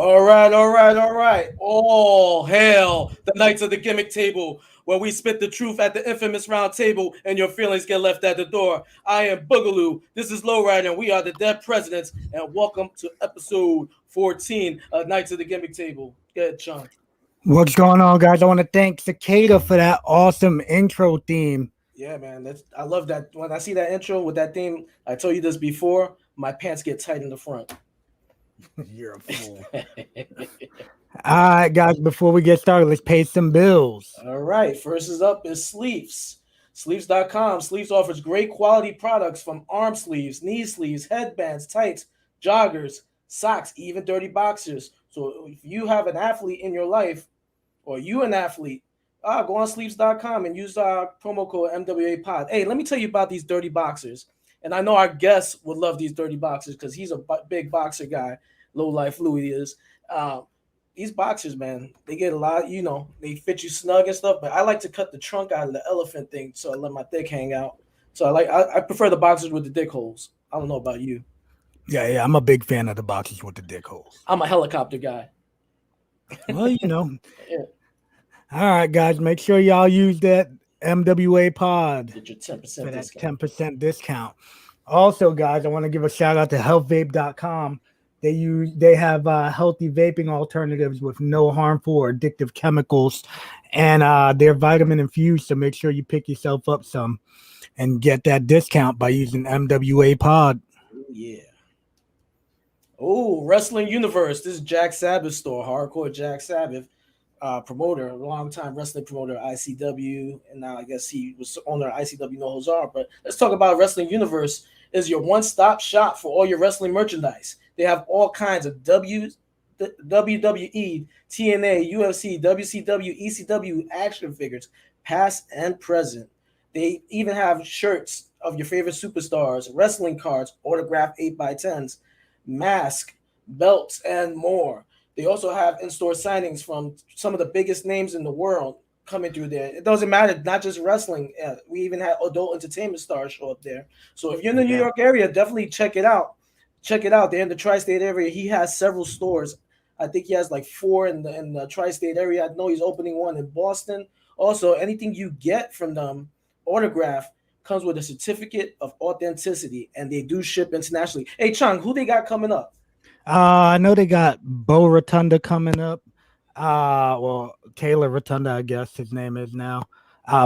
All right, all right, all right. All hail the Knights of the Gimmick table, where we spit the truth at the infamous round table and your feelings get left at the door. I am Boogaloo. This is LowRyda, and we are the Dead Presidents. And welcome to episode 14 of Knights of the Gimmick table. Good, Chunk. What's going on, guys? I want to thank Kaide for that awesome intro theme. Yeah, man. I love that. When I see that intro with that theme, I told you this before, my pants get tight in the front. You're a fool. All right, guys, before we get started, let's pay some bills. All right, first is up is Sleeves. Sleeves.com. Sleeves offers great quality products from arm sleeves, knee sleeves, headbands, tights, joggers, socks, even dirty boxers. So if you have an athlete in your life, or you an athlete, go on sleeves.com and use our promo code MWA Pod. Hey, let me tell you about these dirty boxers. And I know our guest would love these dirty boxers because he's a big boxer guy. Low life Louie is. These boxers, man, they get a lot, they fit you snug and stuff, but I like to cut the trunk out of the elephant thing so I let my dick hang out. So I prefer the boxers with the dick holes. I don't know about you. Yeah, I'm a big fan of the boxers with the dick holes. I'm a helicopter guy. Well, yeah. All right, guys, make sure y'all use that MWA Pod. Get your 10% for that discount. 10% discount. Also, guys, I want to give a shout out to healthvape.com. They have healthy vaping alternatives with no harmful or addictive chemicals, and they're vitamin infused. So make sure you pick yourself up some and get that discount by using MWA Pod. Yeah. Oh, Wrestling Universe. This is Jack Sabbath store, hardcore Jack Sabbath promoter, a long-time wrestling promoter, ICW, and now I guess he was owner of ICW No Holds Barred. But let's talk about Wrestling Universe. Is your one-stop shop for all your wrestling merchandise. They have all kinds of WWE, TNA, UFC, WCW, ECW action figures, past and present. They even have shirts of your favorite superstars, wrestling cards, autographed 8x10s, mask, belts, and more. They also have in-store signings from some of the biggest names in the world coming through there. It doesn't matter, not just wrestling. We even have adult entertainment stars show up there. So if you're in the New York area, definitely check it out. Check it out. They're in the tri-state area. He has several stores. I think he has like 4 in the tri-state area. I know he's opening one in Boston. Also, anything you get from them, autograph, comes with a certificate of authenticity, and they do ship internationally. Hey, Chung, who they got coming up? I know they got Bo Rotunda coming up. Well, Taylor Rotunda, I guess his name is now.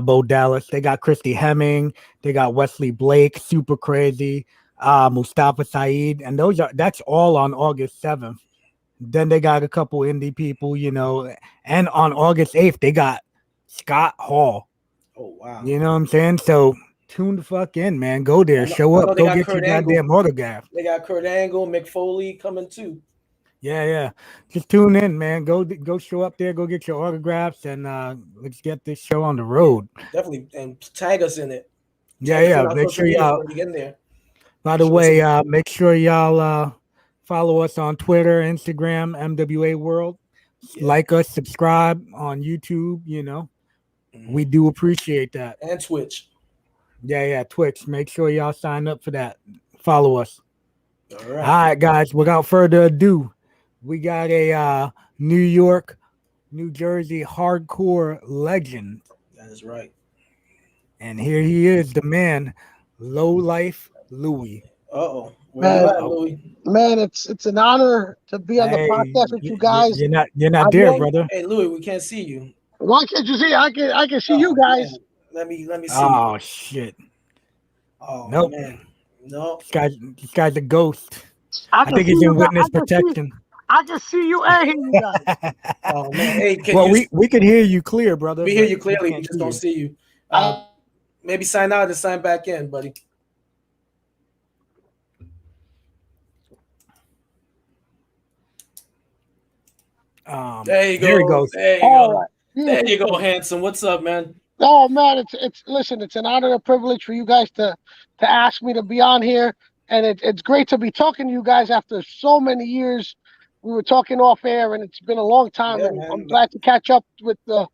Bo Dallas. They got Christy Hemming. They got Wesley Blake, Super Crazy. Mustafa Saeed, and that's all on August 7th. Then they got a couple indie people, and on August 8th they got Scott Hall. Oh wow. You know what I'm saying? So tune the fuck in, man. Go there, show up, go get your goddamn autograph. They got Kurt Angle, Mick Foley coming too. Yeah. Just tune in, man. Go show up there, go get your autographs, and let's get this show on the road. Definitely, and tag us in it. Yeah. Make sure y'all get in there. By the way, make sure y'all follow us on Twitter, Instagram, MWA World. Yeah. Like us, subscribe on YouTube, We do appreciate that. And Twitch. Yeah, Twitch. Make sure y'all sign up for that. Follow us. All right, guys, without further ado, we got a New York, New Jersey hardcore legend. That is right. And here he is, the man, Low Life Louie. Uh-oh. Louie? Man, it's an honor to be on the podcast with you guys. You're not there, brother. Hey, Louie, we can't see you. Why can't you see? I can see you guys. Man. Let me see. Oh shit. Oh nope. Man. No. This guy's a ghost. I think he's in witness protection. I can see you and hear you guys. Oh man. Hey, we can hear you clear, brother. We hear you clearly. We just don't see you. Maybe sign out and sign back in, buddy. There you go. There he goes. There you go. Right. There you go, handsome. What's up, man? Oh man, listen, it's an honor and a privilege for you guys to ask me to be on here, and it's great to be talking to you guys after so many years. We were talking off air, and it's been a long time. Yeah, and I'm glad to catch up with two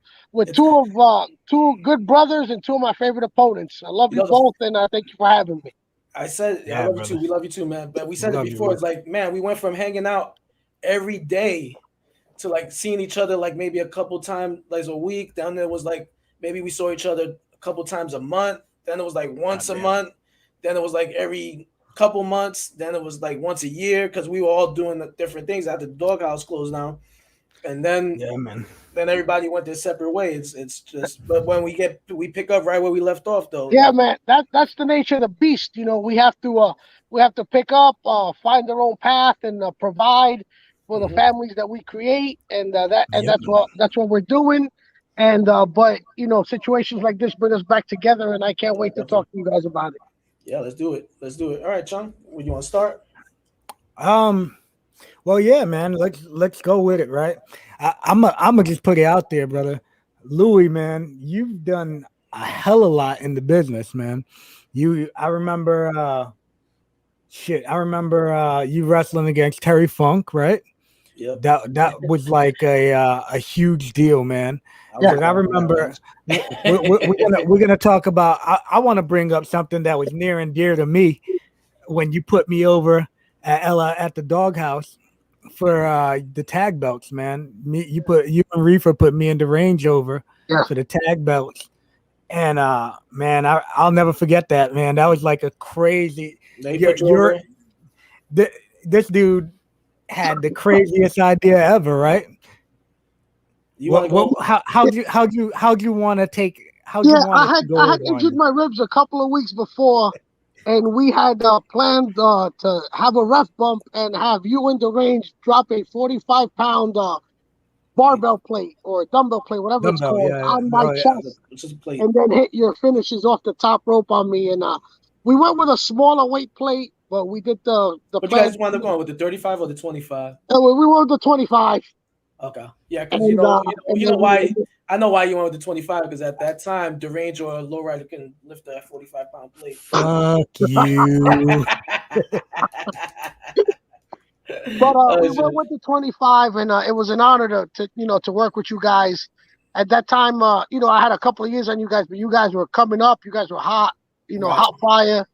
good brothers and 2 of my favorite opponents. I love you both, and thank you for having me. I said, I love you too. We love you too, man. But we said it before. It's like, man, we went from hanging out every day to like seeing each other like maybe a couple times like a week. Then there was like maybe we saw each other a couple times a month. Then it was like once a month. Then it was like every couple months. Then it was like once a year because we were all doing the different things after the doghouse closed down. And then man. Then everybody went their separate ways. It's just, but when we pick up right where we left off, though. Yeah, man, that's the nature of the beast. You know, we have to pick up, find our own path, and provide for the families that we create, and that's what we're doing. And but you know, situations like this bring us back together, and I can't wait to talk to you guys about it. Yeah, let's do it. Let's do it. All right, Chung, would you want to start? Well, yeah, man. Let's go with it, right? I'm gonna just put it out there, brother. Louie, man, you've done a hell of a lot in the business, man. I remember you wrestling against Terry Funk, right? Yeah. That was like a huge deal, man. Yeah. I remember we're gonna talk about. I want to bring up something that was near and dear to me when you put me over at the doghouse for the tag belts, man. You and Reefer put me in the range over for the tag belts. And man, I'll never forget that, man. That was like a crazy. This dude had the craziest idea ever, right? How'd you want to take? I had injured my ribs a couple of weeks before, and we had planned to have a ref bump and have you in the range drop a 45-pound barbell plate or dumbbell plate, whatever it's called, on my chest, and then hit your finishes off the top rope on me. And we went with a smaller weight plate, but we did the. But you guys wound up going with the 35 or the 25? We went with the 25. Okay, yeah, because you know why. I know why you went with the 25 because at that time, Derange or LowRyda can lift that 45-pound plate. Fuck you. But we went with the 25, and it was an honor to work with you guys. At that time, I had a couple of years on you guys, but you guys were coming up. You guys were hot, hot fire,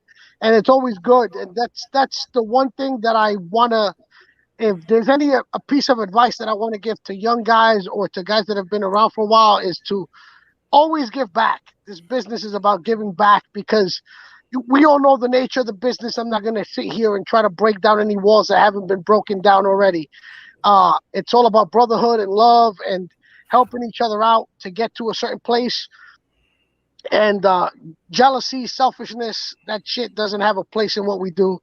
and it's always good. And that's the one thing that I wanna. If there's a piece of advice that I want to give to young guys or to guys that have been around for a while is to always give back. This business is about giving back because we all know the nature of the business. I'm not going to sit here and try to break down any walls that haven't been broken down already. It's all about brotherhood and love and helping each other out to get to a certain place. And jealousy, selfishness, that shit doesn't have a place in what we do.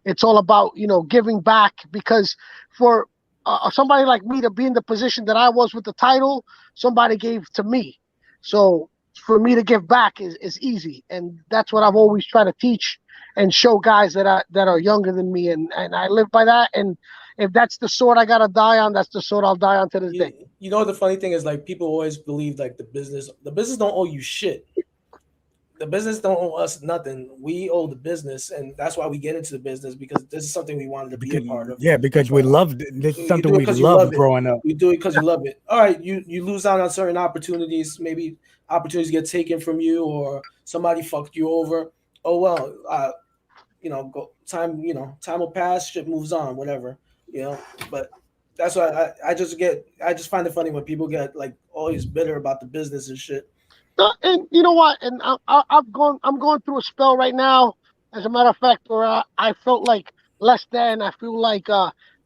It's all about, giving back because for somebody like me to be in the position that I was with the title, somebody gave to me. So for me to give back is easy. And that's what I've always tried to teach and show guys that are younger than me. And I live by that. And if that's the sword I got to die on, that's the sword I'll die on to this day. You know, the funny thing is like people always believe like the business don't owe you shit. The business don't owe us nothing. We owe the business, and that's why we get into the business because this is something we wanted to be a part of. Yeah, because we loved it. This is something we loved growing up. We do it because you love it. All right, you lose out on certain opportunities. Maybe opportunities get taken from you, or somebody fucked you over. Oh well, time will pass. Shit moves on. Whatever, But that's why I just find it funny when people get like always bitter about the business and shit. And you know what? And I'm going through a spell right now. As a matter of fact, where I felt like less than. I feel like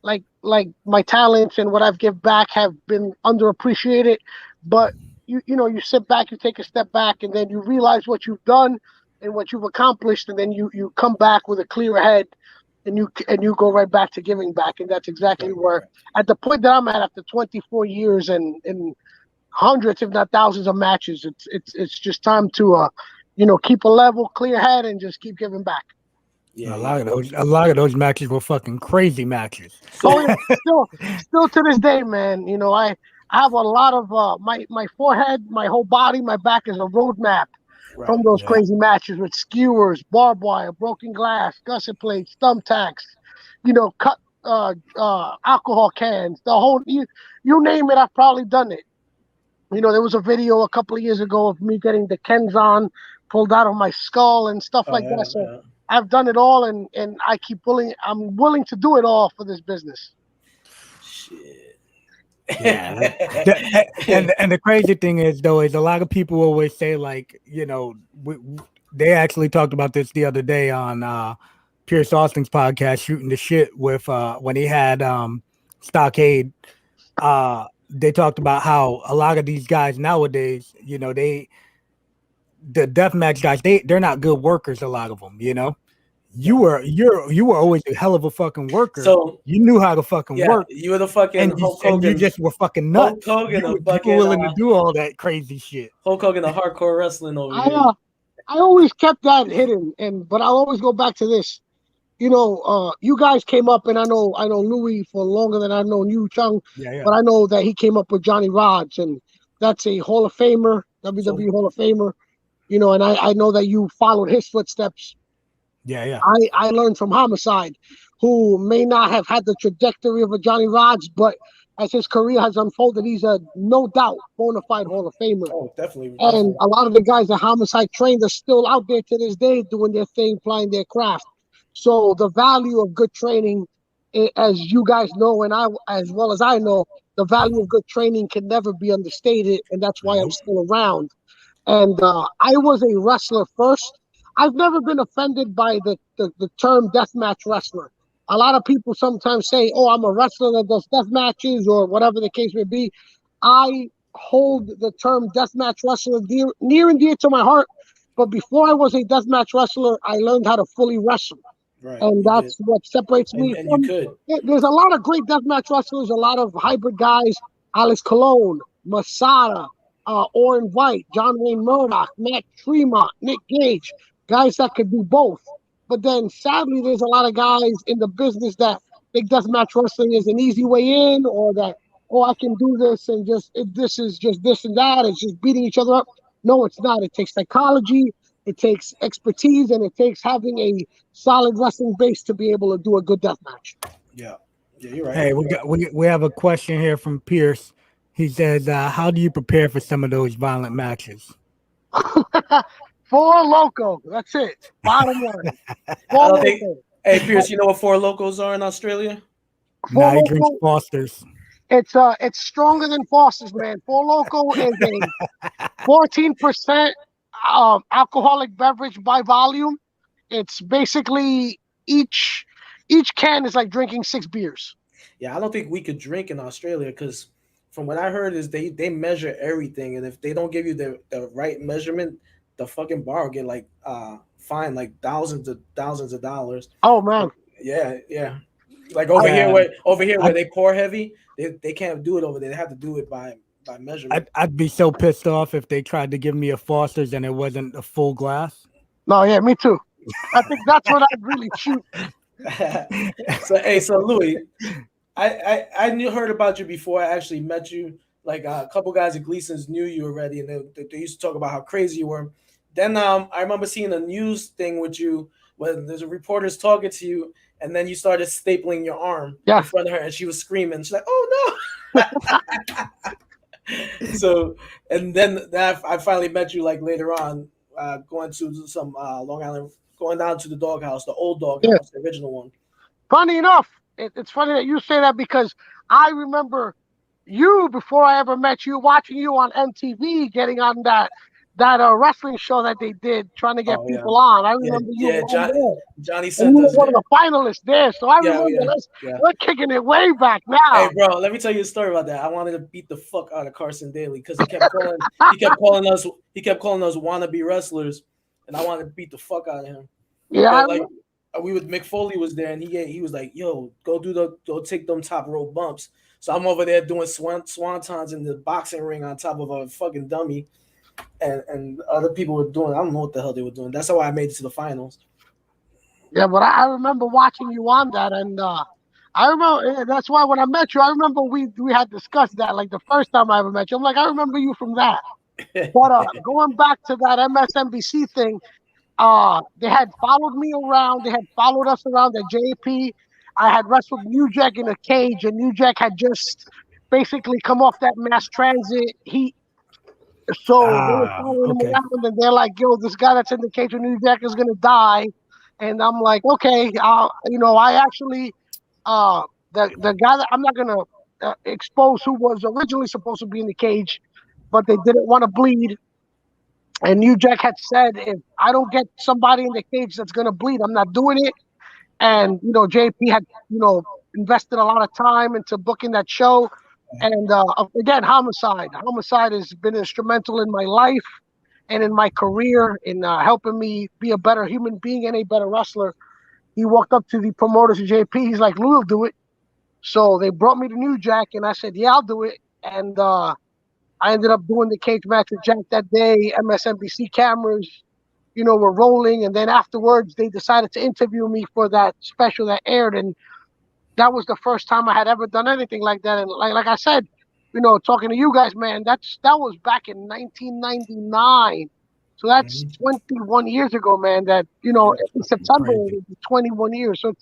my talents and what I've given back have been underappreciated. But you sit back, you take a step back, and then you realize what you've done and what you've accomplished, and then you come back with a clearer head, and you go right back to giving back. And that's exactly where at the point that I'm at after 24 years and hundreds, if not thousands, of matches. It's just time to keep a level, clear head, and just keep giving back. Yeah, a lot of those matches were fucking crazy matches. So still to this day, man. I have a lot of my forehead, my whole body, my back is a roadmap from those crazy matches with skewers, barbed wire, broken glass, gusset plates, thumbtacks, cut alcohol cans, the whole you name it, I've probably done it. There was a video a couple of years ago of me getting the Kenzan pulled out of my skull and stuff like that. So I've done it all, and I'm willing to do it all for this business. Shit. Yeah, and the crazy thing is though is a lot of people always say like they actually talked about this the other day on Pierce Austin's podcast, Shooting the Shit, with when he had Stockade. They talked about how a lot of these guys nowadays, the deathmatch guys, they're not good workers. A lot of them, you were always a hell of a fucking worker. So you knew how to fucking work. You were the fucking Hulk Hogan. And you just were fucking nuts. Hulk Hogan, you were willing to do all that crazy shit. Hulk Hogan, the hardcore wrestling over here. I always kept that hidden, but I'll always go back to this. You guys came up, and I know Louie for longer than I've known you, Chung. Yeah. But I know that he came up with Johnny Rodz, and that's a Hall of Famer, WWE Hall of Famer. And I know that you followed his footsteps. Yeah. I learned from Homicide, who may not have had the trajectory of a Johnny Rodz, but as his career has unfolded, he's a no doubt bona fide Hall of Famer. Oh, definitely. And a lot of the guys that Homicide trained are still out there to this day doing their thing, plying their craft. So the value of good training, as you guys know, and I, as well as I know, the value of good training can never be understated, and that's why I'm still around. And I was a wrestler first. I've never been offended by the term deathmatch wrestler. A lot of people sometimes say, oh, I'm a wrestler that does death matches or whatever the case may be. I hold the term deathmatch wrestler near and dear to my heart. But before I was a deathmatch wrestler, I learned how to fully wrestle. Right, and that's what separates me from. There's a lot of great deathmatch wrestlers, a lot of hybrid guys. Alex Colon, Masada, Orin White, John Wayne Murdoch, Matt Tremont, Nick Gage. Guys that could do both. But then sadly, there's a lot of guys in the business that think deathmatch wrestling is an easy way in, or that, I can do this and this is just this and that. It's just beating each other up. No, it's not. It takes psychology, it takes expertise, and it takes having a solid wrestling base to be able to do a good deathmatch. Yeah, you're right. Hey, we have a question here from Pierce. He says, how do you prepare for some of those violent matches? Four Loco. That's it. Bottom line. Hey, Pierce, you know what Four Locos are in Australia? Nah, he drinks Fosters. It's stronger than Foster's, man. Four Loco is a 14% alcoholic beverage by volume. It's basically each can is like drinking 6 beers. Yeah, I don't think we could drink in Australia because from what I heard is they measure everything, and if they don't give you the right measurement, the fucking bar will get like fined like thousands of dollars. Oh man. Yeah. Like over here where they pour heavy, they can't do it over there. They have to do it by measurement. I'd be so pissed off if they tried to give me a Foster's and it wasn't a full glass. No, yeah, me too. I think that's what I'd really shoot. So Louie, I heard about you before I actually met you. Like a couple guys at Gleason's knew you already, and they used to talk about how crazy you were. Then I remember seeing a news thing with you when there's a reporter's talking to you, and then you started stapling your arm in front of her, and she was screaming. She's like, "Oh no!" So, and then I finally met you like later on, going to some Long Island, going down to the doghouse, the old doghouse, the original one. Funny enough, it's funny that you say that because I remember you before I ever met you, watching you on MTV, getting on that wrestling show that they did, trying to get people on. I remember you. Yeah, Johnny sent us. One of the finalists there, so I remember we're kicking it way back now. Hey, bro, let me tell you a story about that. I wanted to beat the fuck out of Carson Daly because he kept calling us wannabe wrestlers, and I wanted to beat the fuck out of him. Yeah, Mick Foley was there, and he was like, "Yo, go take them top rope bumps." So I'm over there doing swantons in the boxing ring on top of a fucking dummy. And other people were doing, I don't know what the hell they were doing. That's how I made it to the finals. Yeah, but I remember watching you on that, and I remember that's why when I met you, I remember we had discussed that like the first time I ever met you. I'm like, I remember you from that. But going back to that MSNBC thing, they had followed me around. They had followed us around at JP. I had wrestled New Jack in a cage, and New Jack had just basically come off that mass transit heat. So they were following him around, and they're like, "Yo, this guy that's in the cage with New Jack is gonna die." And I'm like, "Okay, I actually, the guy that I'm not gonna expose who was originally supposed to be in the cage, but they didn't want to bleed. And New Jack had said, if I don't get somebody in the cage that's going to bleed, I'm not doing it. And, JP had, invested a lot of time into booking that show. And again, Homicide. Homicide has been instrumental in my life and in my career in helping me be a better human being and a better wrestler. He walked up to the promoters of JP. He's like, Louie will do it. So they brought me to New Jack, and I said, yeah, I'll do it. And I ended up doing the cage match with Jack that day. MSNBC cameras, were rolling. And then afterwards, they decided to interview me for that special that aired. And that was the first time I had ever done anything like that. And like I said, talking to you guys, man, that was back in 1999. So that's 21 years ago, man. That, in September, it will be 21 years. So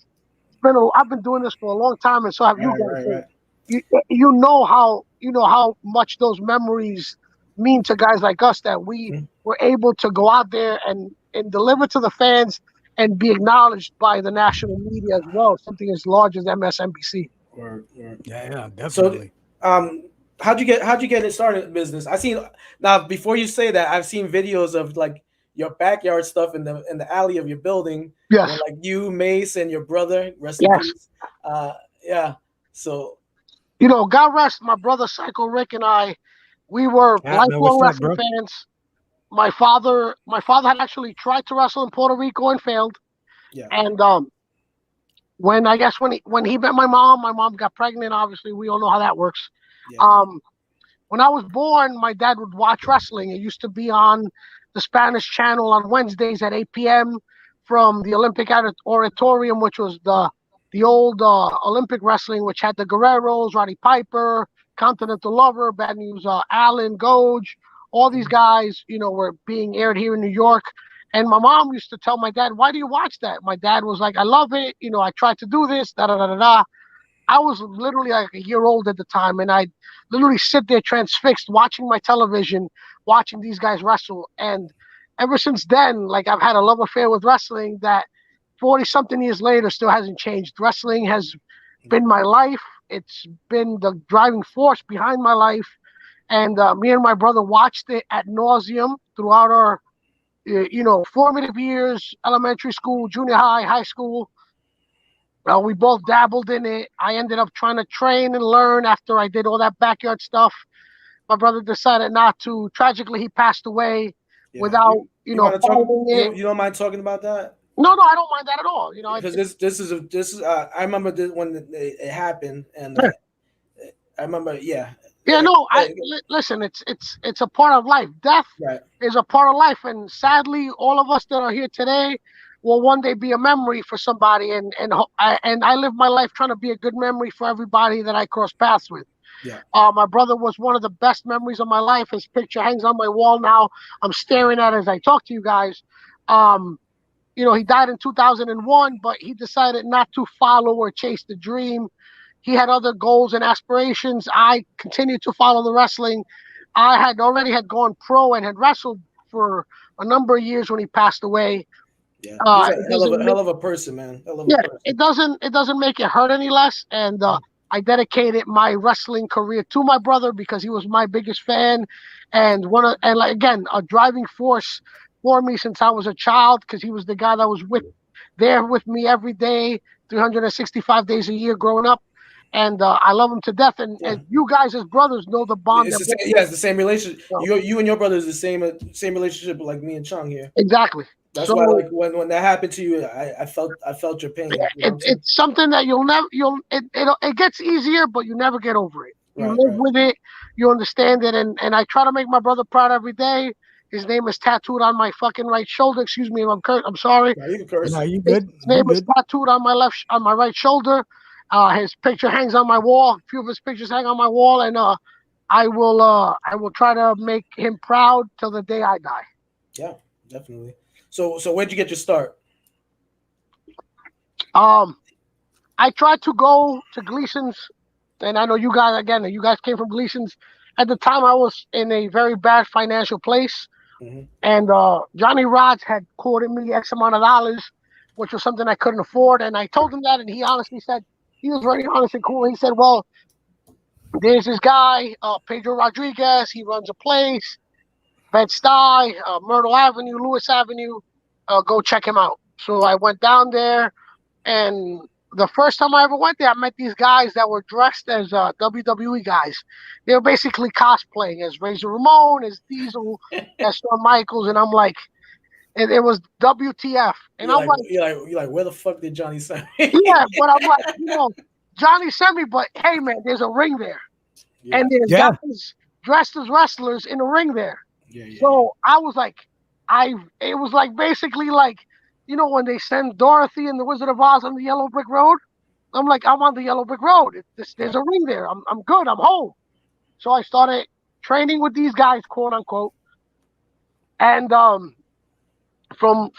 I've been doing this for a long time, and so have you guys. Right. You know how much those memories mean to guys like us, that we were able to go out there and deliver to the fans and be acknowledged by the national media as well, something as large as MSNBC. Yeah, definitely. So, how'd you get it started in business? Now before you say that, I've seen videos of like your backyard stuff in the alley of your building. Yes. Where, like you, Mace, and your brother, rest in peace. Yeah. So, God rest my brother Psycho Rick and I. We were lifelong wrestling fans. My father had actually tried to wrestle in Puerto Rico and failed. Yeah. And when he met my mom got pregnant. Obviously, we all know how that works. Yeah. When I was born, my dad would watch wrestling. It used to be on the Spanish channel on Wednesdays at 8 p.m. from the Olympic Auditorium, which was the old Olympic wrestling, which had the Guerreros, Roddy Piper, Continental Lover, Bad News Allen, Goj. All these guys, were being aired here in New York. And my mom used to tell my dad, why do you watch that? My dad was like, I love it. I tried to do this, da-da-da-da-da. I was literally like a year old at the time, and I'd literally sit there transfixed watching my television, watching these guys wrestle. And ever since then, like, I've had a love affair with wrestling that 40-something years later still hasn't changed. Wrestling has been my life. It's been the driving force behind my life. And me and my brother watched it ad nauseum throughout our, formative years, elementary school, junior high, high school. We both dabbled in it. I ended up trying to train and learn after I did all that backyard stuff. My brother decided not to. Tragically, he passed away without, you don't mind talking about that? No, I don't mind that at all. Because this is I remember this when it happened, and I remember, yeah. Yeah, no. Listen. It's a part of life. Death is a part of life, and sadly, all of us that are here today will one day be a memory for somebody. And I live my life trying to be a good memory for everybody that I cross paths with. Yeah. My brother was one of the best memories of my life. His picture hangs on my wall now. I'm staring at it as I talk to you guys. He died in 2001, but he decided not to follow or chase the dream. He had other goals and aspirations. I continued to follow the wrestling. I had already gone pro and had wrestled for a number of years when he passed away. Yeah, he's a hell of a person, man. It doesn't make it hurt any less. And I dedicated my wrestling career to my brother because he was my biggest fan, and a driving force for me since I was a child, because he was the guy that was there with me every day, 365 days a year growing up. And I love him to death. And you guys as brothers know the bond. It's the same relationship. You and your brother is the same relationship like me and Chung here. Exactly. That's why, like, when that happened to you, I felt your pain. It's something that it gets easier, but you never get over it. You live with it, you understand it, and I try to make my brother proud every day. His name is tattooed on my fucking right shoulder. Excuse me if I'm sorry. No, you can curse. No, you good. His name is tattooed on my right shoulder. His picture hangs on my wall. A few of his pictures hang on my wall, and I will try to make him proud till the day I die. Yeah, definitely. So where'd you get your start? I tried to go to Gleason's, and I know you guys came from Gleason's. At the time, I was in a very bad financial place, and Johnny Rods had quoted me X amount of dollars, which was something I couldn't afford. And I told him that, and he honestly said, he was very honest and cool. He said, well, there's this guy, Pedro Rodriguez. He runs a place, Bed-Stuy, Myrtle Avenue, Lewis Avenue. Go check him out. So I went down there, and the first time I ever went there, I met these guys that were dressed as WWE guys. They were basically cosplaying as Razor Ramon, as Diesel, as Shawn Michaels, and I'm like, and it was WTF. And I'm like, you're like, where the fuck did Johnny send me? yeah, but I'm like, Johnny sent me, but hey, man, there's a ring there, and there's guys dressed as wrestlers in the ring there. So I was like, it was like basically like, when they send Dorothy and the Wizard of Oz on the Yellow Brick Road, I'm like, I'm on the Yellow Brick Road. There's a ring there. I'm good. I'm home. So I started training with these guys, quote unquote, and from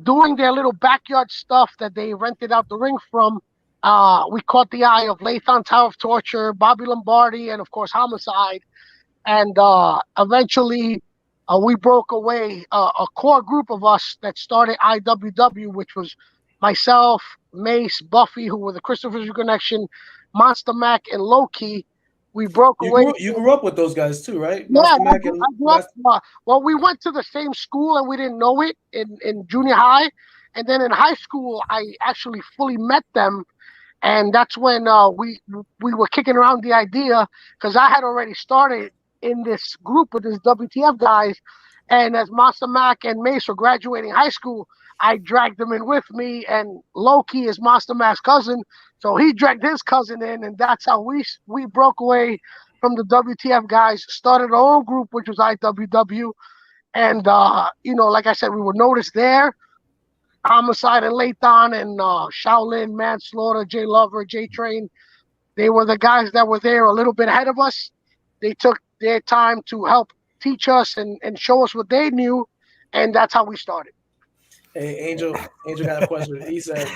doing their little backyard stuff that they rented out the ring from, we caught the eye of Lathon Tower of Torture, Bobby Lombardi, and of course Homicide, and eventually. We broke away a core group of us that started IWW, which was myself, Mace, Buffy, who were the Christopher's Connection, Monster Mac, and Loki. We broke away. You grew up with those guys too, right? Yeah, I grew up. Well, we went to the same school and we didn't know it in junior high. And then in high school, I actually fully met them. And that's when we were kicking around the idea, because I had already started in this group with this WTF guys, and as Monster Mac and Mace were graduating high school, I dragged them in with me, and Loki is Monster Mac's cousin, so he dragged his cousin in, and that's how we broke away from the WTF guys, started our own group, which was IWW, and like I said, we were noticed there. Homicide and Lathon and Shaolin, Manslaughter, Jay Lover, J Train, they were the guys that were there a little bit ahead of us. They took their time to help teach us and show us what they knew, and that's how we started. Hey, Angel got a question. He said,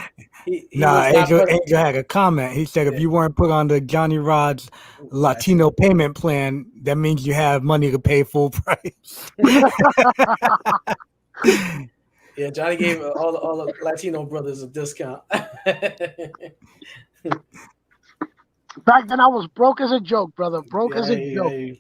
Angel had a comment. He said, if you weren't put on the Johnny Rod's Latino payment plan, that means you have money to pay full price. Yeah, Johnny gave all the Latino brothers a discount. Back then, I was broke as a joke, brother. Broke as a joke.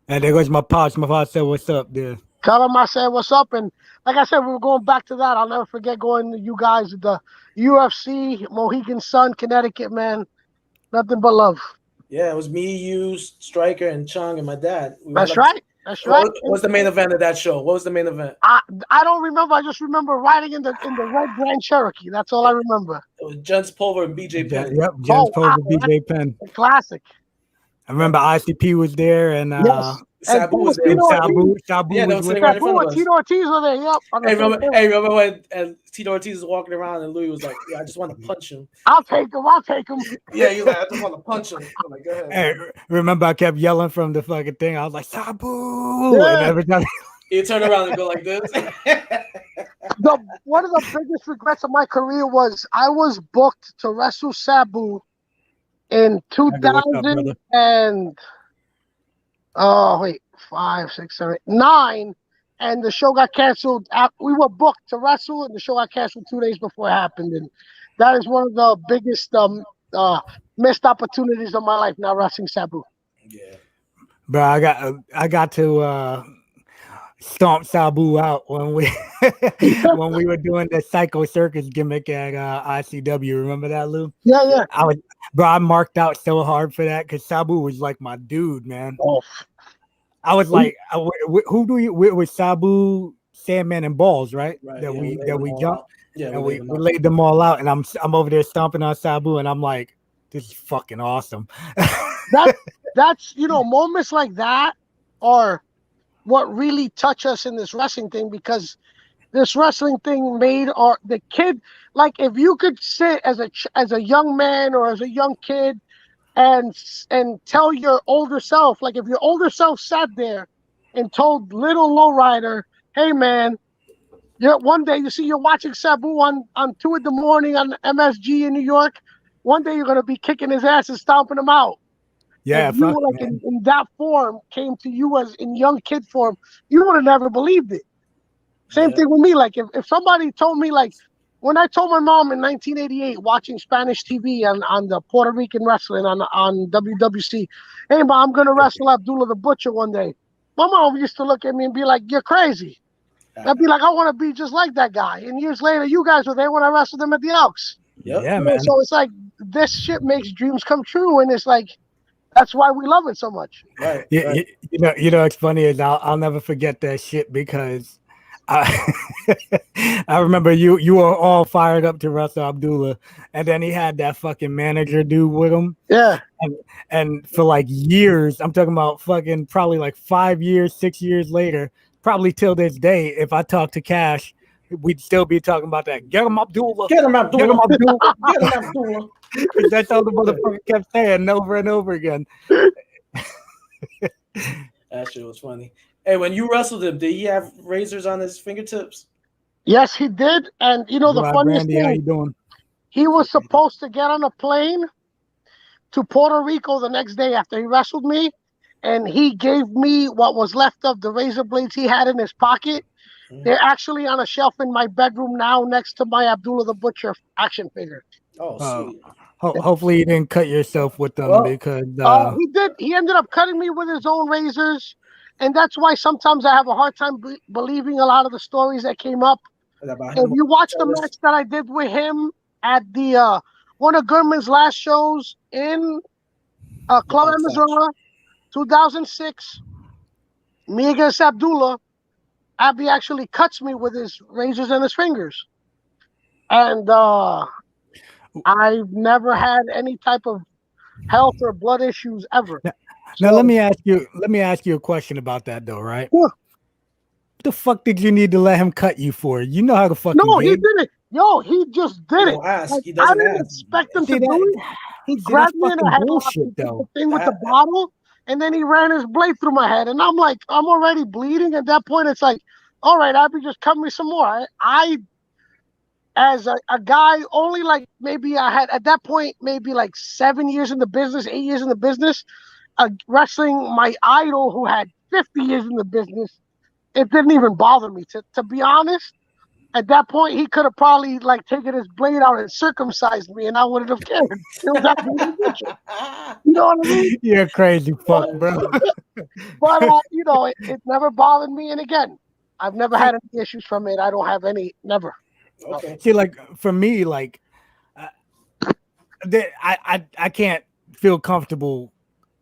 And there goes my pops. My pops said, "What's up, dude?" Tell him I said, "What's up?" And like I said, we were going back to that. I'll never forget going to you guys at the UFC, Mohegan Sun, Connecticut, man. Nothing but love. Yeah, it was me, you, Stryker, and Chung, and my dad. That's right. That's right. What was the main event of that show? What was the main event? I don't remember. I just remember riding in the red Grand Cherokee. That's all I remember. It was Jens Pulver and BJ Penn. Yep, Jens Pulver, BJ Penn. Classic. I remember ICP was there, and Sabu was there. Sabu yeah, they were sitting right in front of us. Tito Ortiz was there. Yep. Remember when Tito Ortiz was walking around and Louie was like, "Yeah, I just want to punch him." I'll take him. Yeah, he was like, "I just want to punch him." I'm like, "Go ahead." Hey, remember I kept yelling from the fucking thing. I was like, "Sabu!" Yeah. And every time you turn around and go like this. One of the biggest regrets of my career was I was booked to wrestle Sabu in 2000 and 5, 6, 7, 9, and the show got canceled. We were booked to wrestle, and the show got canceled 2 days before it happened. And that is one of the biggest missed opportunities of my life. Now wrestling Sabu. Yeah, bro, I got to stomp Sabu out when we were doing the Psycho Circus gimmick at ICW. Remember that, Lou? Yeah. I marked out so hard for that because Sabu was like my dude, man. Oh. I was like, who do you with Sabu, Sandman, and Balls, right? That we jumped. Yeah, and we laid them all out, and I'm over there stomping on Sabu, and I'm like, this is fucking awesome. That's moments like that are what really touch us in this wrestling thing, because this wrestling thing made the kid, like, if you could sit as a young man or as a young kid and tell your older self, like if your older self sat there and told little LowRyda, hey man, one day you're watching Sabu on 2 in the morning on MSG in New York, one day you're going to be kicking his ass and stomping him out. Yeah, if you were like in that form came to you as in young kid form, you would have never believed it. Same thing with me. Like if somebody told me like when I told my mom in 1988, watching Spanish TV on the Puerto Rican wrestling on WWC, hey, Mom, I'm going to wrestle Abdullah the Butcher one day. My mom used to look at me and be like, you're crazy. I'd be like, I want to be just like that guy. And years later, you guys were there when I wrestled him at the Elks. Yep. Yeah, man. So it's like, this shit makes dreams come true. And it's like, that's why we love it so much. Right. You, Right. you know, what's funny is I'll never forget that shit because I I remember you were all fired up to wrestle Abdullah, and then he had that fucking manager dude with him. Yeah. And for like years, I'm talking about fucking probably like 5 years, 6 years later, probably till this day, if I talk to Cash, we'd still be talking about that. Get him Abdullah. Get him, Abdullah. Get him Abdullah. Get him, Abdullah. That's all the motherfucker kept saying over and over again. That shit was funny. Hey, when you wrestled him, did he have razors on his fingertips? Yes, he did. And you know, the Right, funniest Randy, how you thing, doing? he was supposed to get on a plane to Puerto Rico the next day after he wrestled me. And he gave me what was left of the razor blades he had in his pocket. They're actually on a shelf in my bedroom now next to my Abdullah the Butcher action figure. Oh, sweet. Hopefully you didn't cut yourself with them Well, because He did. He ended up cutting me with his own razors. And that's why sometimes I have a hard time believing a lot of the stories that came up. about If him. you watch the match that I did with him at the one of Gurman's last shows in Club Missouri, 2006, me against Abdullah, Abby actually cuts me with his razors and his fingers. And I've never had any type of health or blood issues ever. Now let me ask you a question about that though, right? Yeah. What the fuck did you need to let him cut you for? You know how to fucking No, he gig. did it. Yo, he just did it. Don't ask. Like, He I doesn't didn't ask. expect him See to do that? it. He See, grabbed that's me in the fucking headlock, bullshit, he did the though. thing with the bottle, and then he ran his blade through my head. And I'm like, I'm already bleeding. At that point, it's like, all right, Abby, just cut me some more. I as a guy, only like maybe I had at that point, maybe like 7 years in the business, 8 years in the business, wrestling my idol who had 50 years in the business. It didn't even bother me. To be honest, at that point, he could have probably like taken his blade out and circumcised me, and I wouldn't have cared. It was that you know what I mean? You're a crazy fuck, bro. But you know, it never bothered me. And again, I've never had any issues from it. I don't have any, never. Okay. See, like for me, like I can't feel comfortable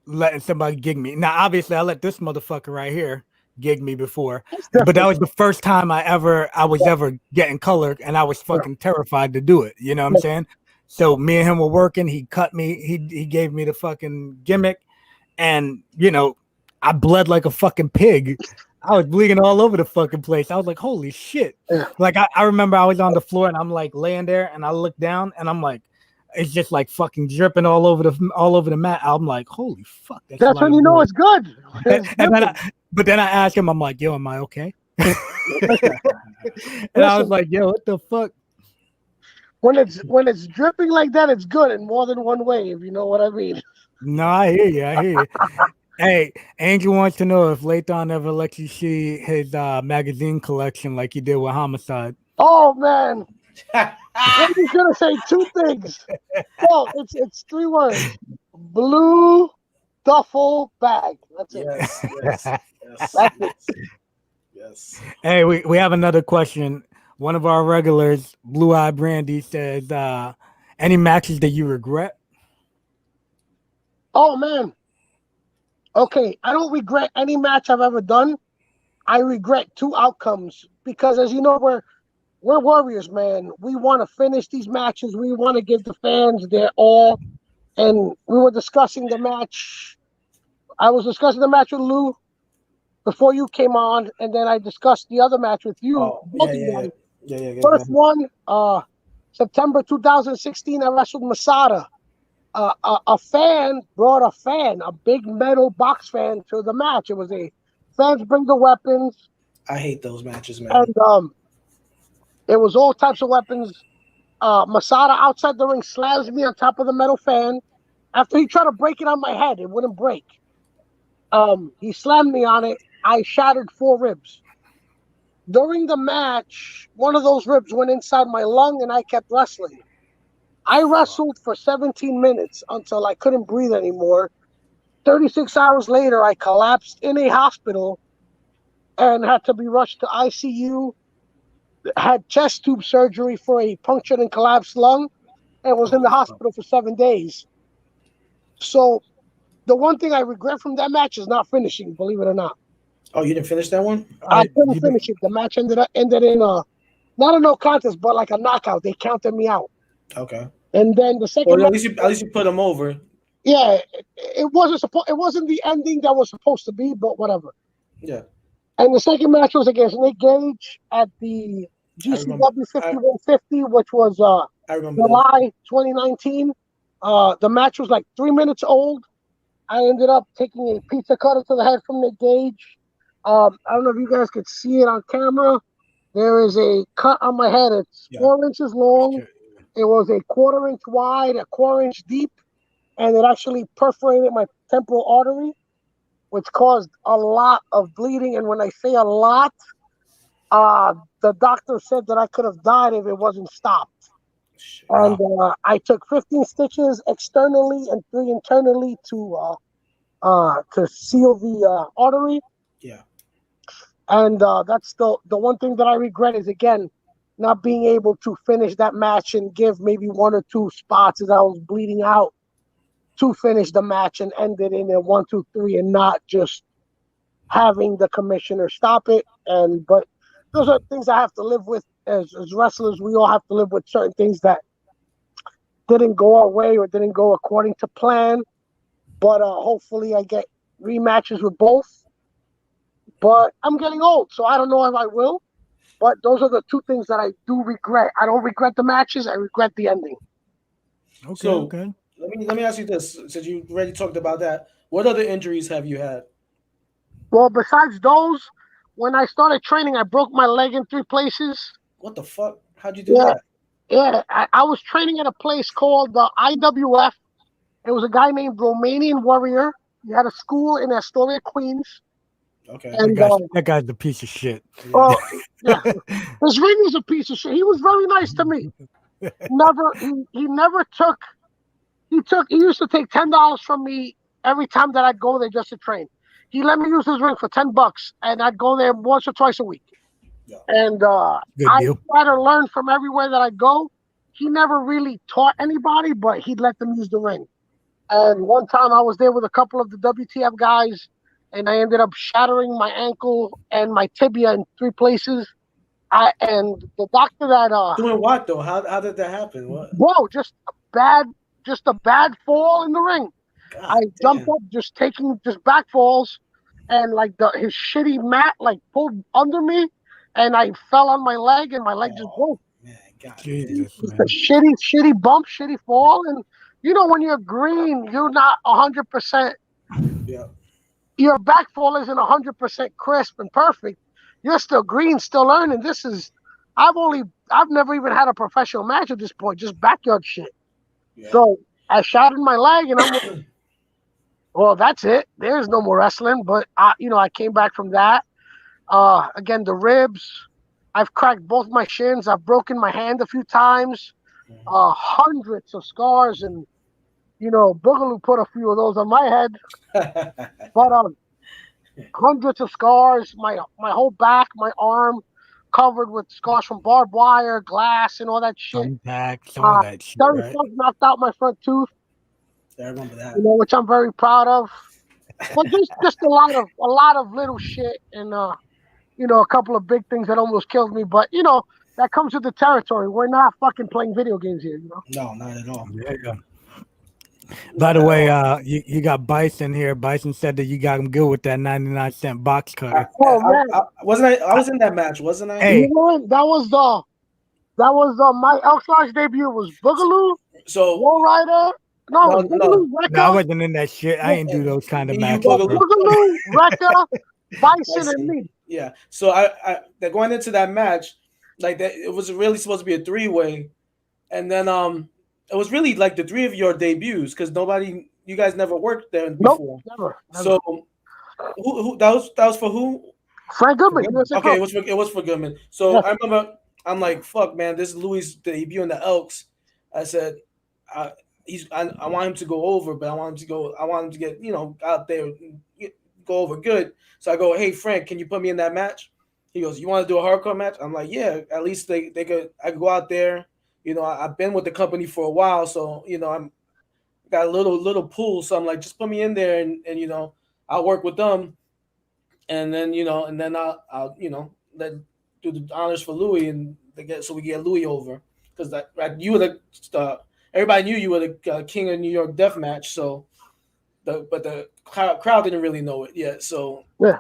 letting somebody gig me. Now, obviously, I let this motherfucker right here gig me before, but that was the first time I was ever getting color, and I was fucking terrified to do it. You know what I'm saying? So me and him were working. He cut me. He gave me the fucking gimmick, and you know, I bled like a fucking pig. I was bleeding all over the fucking place. I was like, holy shit. Yeah. Like I remember I was on the floor and I'm like laying there and I look down and I'm like, it's just like fucking dripping all over the mat. I'm like, holy fuck. That's when you know it's good. But then I asked him, I'm like, yo, am I okay? And I was like, yo, what the fuck? When it's dripping like that, it's good in more than one way, if you know what I mean. No, I hear you. Hey, Angel wants to know if Lathan ever lets you see his magazine collection like he did with Homicide. Oh man, I'm just gonna say two things. Well, it's 3 words: blue duffel bag. That's it. Yes. Hey, we have another question. One of our regulars, Blue Eye Brandy, says, any matches that you regret? Oh man. Okay, I don't regret any match I've ever done. I regret 2 outcomes because, as you know, we're warriors, man. We want to finish these matches. We want to give the fans their all. And we were discussing the match. I was discussing the match with Lou before you came on, and then I discussed the other match with you. Yeah. First one, September 2016, I wrestled Masada. A fan brought a big metal box fan to the match. It was a fans bring the weapons. I hate those matches, man. And it was all types of weapons. Masada outside the ring slams me on top of the metal fan. After he tried to break it on my head, it wouldn't break. He slammed me on it. I shattered 4 ribs. During the match, one of those ribs went inside my lung, and I kept wrestling. I wrestled for 17 minutes until I couldn't breathe anymore. 36 hours later, I collapsed in a hospital and had to be rushed to ICU. Had chest tube surgery for a punctured and collapsed lung, and was in the hospital for 7 days. So the one thing I regret from that match is not finishing, believe it or not. Oh, you didn't finish that one? I couldn't finish it. The match ended in not a no contest, but like a knockout. They counted me out. Okay. And then the second Well, at match, least you put him over. yeah, it wasn't the ending that was supposed to be, but whatever. Yeah. And the second match was against Nick Gage at the GCW 5150, which was I remember July 2019. The match was like 3 minutes old. I ended up taking a pizza cutter to the head from Nick Gage. I don't know if you guys could see it on camera. There is a cut on my head. It's 4 inches long. It was a 1/4 inch wide, a 1/4 inch deep, and it actually perforated my temporal artery, which caused a lot of bleeding. And when I say a lot, the doctor said that I could have died if it wasn't stopped. And I took 15 stitches externally and 3 internally to seal the artery. Yeah. And that's the one thing that I regret is, again, not being able to finish that match and give maybe 1 or 2 spots as I was bleeding out to finish the match and end it in a 1, 2, 3, and not just having the commissioner stop it. But those are things I have to live with as wrestlers. We all have to live with certain things that didn't go our way or didn't go according to plan. But hopefully I get rematches with both. But I'm getting old, so I don't know if I will. But those are the 2 things that I do regret. I don't regret the matches. I regret the ending. Okay, So, okay. Let me ask you this, since you already talked about that. What other injuries have you had? Well, besides those, when I started training, I broke my leg in 3 places. What the fuck? How'd you do that? Yeah, I was training at a place called the IWF. It was a guy named Romanian Warrior. He had a school in Astoria, Queens. Okay. And that guy's a piece of shit. Oh, yeah. His ring was a piece of shit. He was very nice to me. He never took. He used to take $10 from me every time that I'd go there just to train. He let me use his ring for $10, and I'd go there once or twice a week. Yeah. And I try to learn from everywhere that I go. He never really taught anybody, but he'd let them use the ring. And one time I was there with a couple of the WTF guys, and I ended up shattering my ankle and my tibia in 3 places. And the doctor that doing what though? How did that happen? What? Whoa, just a bad fall in the ring. I jumped up, just back falls, and like his shitty mat like pulled under me, and I fell on my leg, and my leg just broke. Man, God, Jesus, man. A shitty bump, shitty fall, and you know when you're green, you're not 100%. Yeah. Your back fall isn't 100% crisp and perfect. You're still green, still learning. I've never even had a professional match at this point, just backyard shit. Yeah. So I shattered my leg, and I'm like, well, that's it. There's no more wrestling. But I came back from that. Again, the ribs. I've cracked both my shins. I've broken my hand a few times. Hundreds of scars, and Boogalou put a few of those on my head. But hundreds of scars. My whole back, my arm, covered with scars from barbed wire, glass, and all that shit. Impacts, all that shit. Right? Knocked out my front tooth. I remember that. Which I'm very proud of. But just a lot of little shit, and a couple of big things that almost killed me. But that comes with the territory. We're not fucking playing video games here. No, not at all. Yeah. By the way, you got Bison here. Bison said that you got him good with that 99-cent box cutter. I was in that match, wasn't I? Hey, that was my Elks Lodge debut was Boogaloo. So LowRyda. No, I wasn't in that shit. I ain't do those kind of matches. Boogaloo, Rekka, Bison, and me. Yeah. So I going into that match, like that, it was really supposed to be a 3-way, and then it was really like the 3 of your debuts because you guys never worked there before. Nope, never. So who that was for who? Frank Goodman. USA Okay, Pro. it was for Goodman. So Yes. I remember I'm like, fuck, man, this is Louis' debut in the Elks. I said, I want him to go over, but I want him to get, out there, go over good. So I go, hey Frank, can you put me in that match? He goes, you want to do a hardcore match? I'm like, yeah. At least I could go out there. I've been with the company for a while, so I'm got a little pull. So I'm like, just put me in there, and I'll work with them, and then I'll let do the honors for Louie, and we get Louie over, because you were everybody knew you were the king of New York Death Match. So but the crowd didn't really know it yet. So Yeah.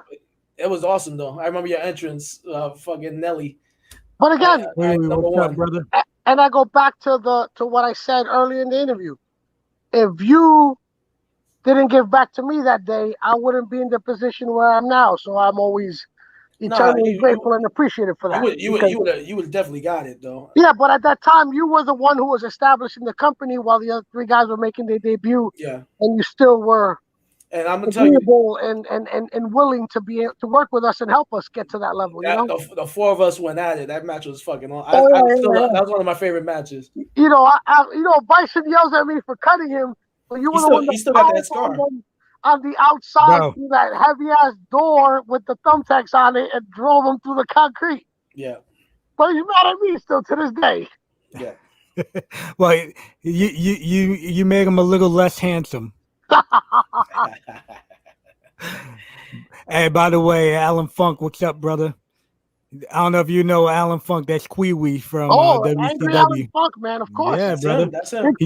it was awesome though. I remember your entrance, fucking Nelly. But again, Number what's one, up, brother? and I go back to what I said earlier in the interview. If you didn't give back to me that day, I wouldn't be in the position where I'm now. So I'm always eternally grateful and appreciative for that. You would definitely got it though. Yeah, but at that time, you were the one who was establishing the company while the other three guys were making their debut. Yeah, and you still were and I'm gonna tell you, agreeable and willing to work with us and help us get to that level. the four of us went at it. That match was fucking on. Yeah. That was one of my favorite matches. Bison yells at me for cutting him, but you were the one he still got that scar on the outside through that heavy ass door with the thumbtacks on it and drove him through the concrete. Yeah, but he's mad at me still to this day. Yeah. Well, you made him a little less handsome. Hey, by the way, Alan Funk, what's up, brother? I don't know if you know Alan Funk. That's Kwee from WCW. Angry Alan Funk, man, of course. Yeah, brother. That's him. He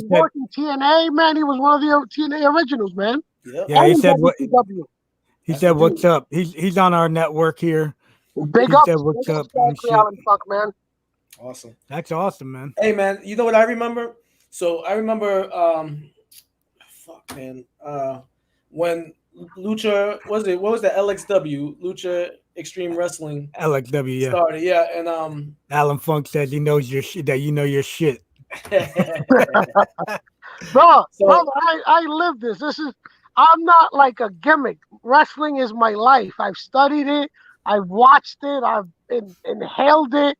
worked in TNA, man. He was one of the TNA originals, man. Yep. Yeah, he said WCW. He said, "What's up?" He's on our network here. Big up, what's up, Alan Funk, man. Awesome. That's awesome, man. Hey, man, you know what I remember? So I remember, when Lucha what was the LXW, Lucha Extreme Wrestling LXW, yeah. started, yeah, and Alan Funk says he knows your shit, that you know your shit. Bro, I live this. I'm not like a gimmick. Wrestling is my life. I've studied it. I've watched it. I've inhaled it.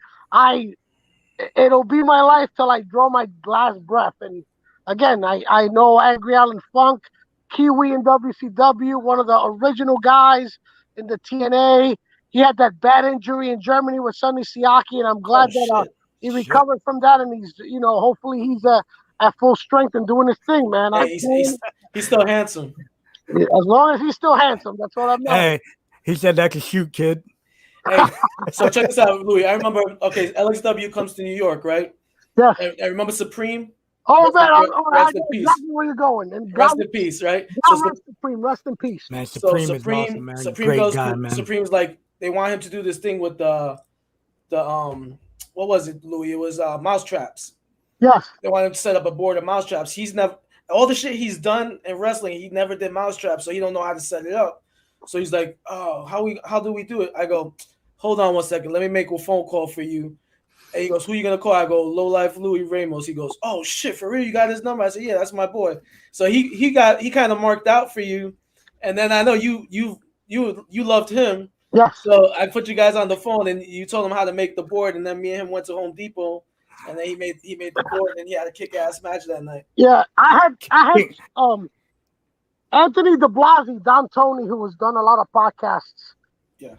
It'll be my life till I draw my last breath. And again, I know Angry Alan Funk, Kiwi in WCW, one of the original guys in the TNA. He had that bad injury in Germany with Sonny Siaki, and I'm glad that he recovered from that. And he's, hopefully he's at full strength and doing his thing, man. Hey, he's still handsome. As long as he's still handsome, that's what I'm knowing. Hey, he said that can shoot, kid. Hey, so check this out, Louie. I remember, LXW comes to New York, right? Yes. I remember Supreme. Oh, man, I know exactly where you're going. And rest in peace, right? Supreme, rest in peace. Man, Supreme is awesome, man. Great guy, man. Supreme's like, they want him to do this thing with the what was it, Louie? It was mouse traps. Yes. They want him to set up a board of mouse traps. He's never, all the shit he's done in wrestling, he never did mouse traps, so he don't know how to set it up. So he's like, oh, how do we do it? I go, hold on one second, let me make a phone call for you. And he goes, who you gonna call? I go, Low Life Louie Ramos. He goes, oh shit, for real, you got his number? I said, yeah, that's my boy. So he kind of marked out for you, and then I know you loved him. Yeah. So I put you guys on the phone, and you told him how to make the board, and then me and him went to Home Depot, and then he made the board, and he had a kick-ass match that night. Yeah, I had Anthony DeBlasi, Don Tony, who has done a lot of podcasts. Yeah.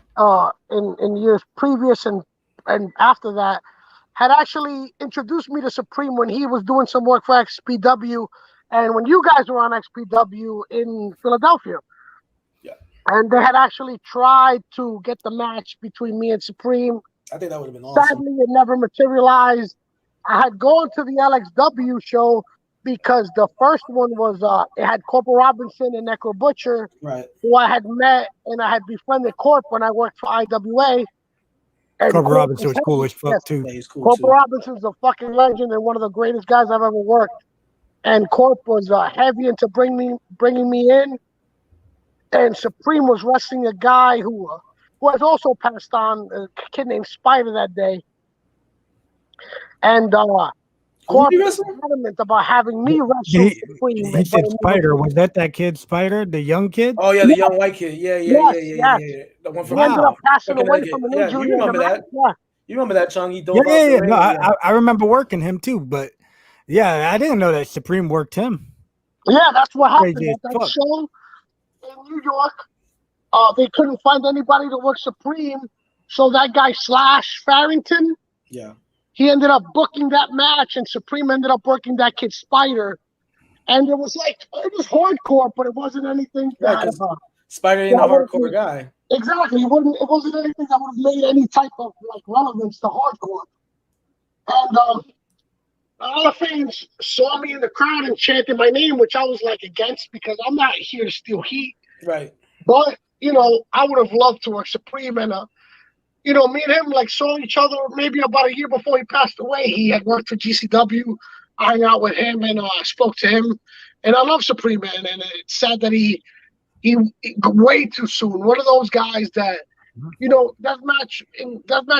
In years previous and after that, had actually introduced me to Supreme when he was doing some work for XPW, and when you guys were on XPW in Philadelphia. Yeah. And they had actually tried to get the match between me and Supreme. I think that would have been awesome. Sadly, it never materialized. I had gone to the LXW show because the first one was it had Corporal Robinson and Necro Butcher, right, who I had met, and I had befriended Corp when I worked for IWA. Corporal Robinson was cool as fuck too. Yeah, he's cool Corporal Robinson's a fucking legend and one of the greatest guys I've ever worked. And Corp was heavy into bringing me in. And Supreme was wrestling a guy who has also passed on, a kid named Spider that day. And Corbin was adamant about having me wrestle Supreme. He said Spider. Was that kid Spider, the young kid? Oh yeah, the young white kid. Yeah. The one from he ended up passing away Connecticut. from an Yeah, injury. you remember that? Yeah. You remember that, Chung? He dove off Yeah. the ring. No, I remember working him too, but yeah, I didn't know that Supreme worked him. Yeah, that's what happened Crazy at as that fuck. show in New York. They couldn't find anybody to work Supreme, so that guy Slash Farrington. Yeah. He ended up booking that match, and Supreme ended up working that kid Spider. And it was hardcore, but it wasn't anything that Spider ain't a hardcore guy. Exactly. It wasn't anything that would have made any type of like relevance to hardcore. And a lot of fans saw me in the crowd and chanted my name, which I was like against because I'm not here to steal heat. Right. But, I would have loved to work Supreme, and me and him like saw each other maybe about a year before he passed away. He had worked for GCW. I hung out with him and spoke to him. And I love Supreme, man. And it's sad that he way too soon. One of those guys that, deathmatch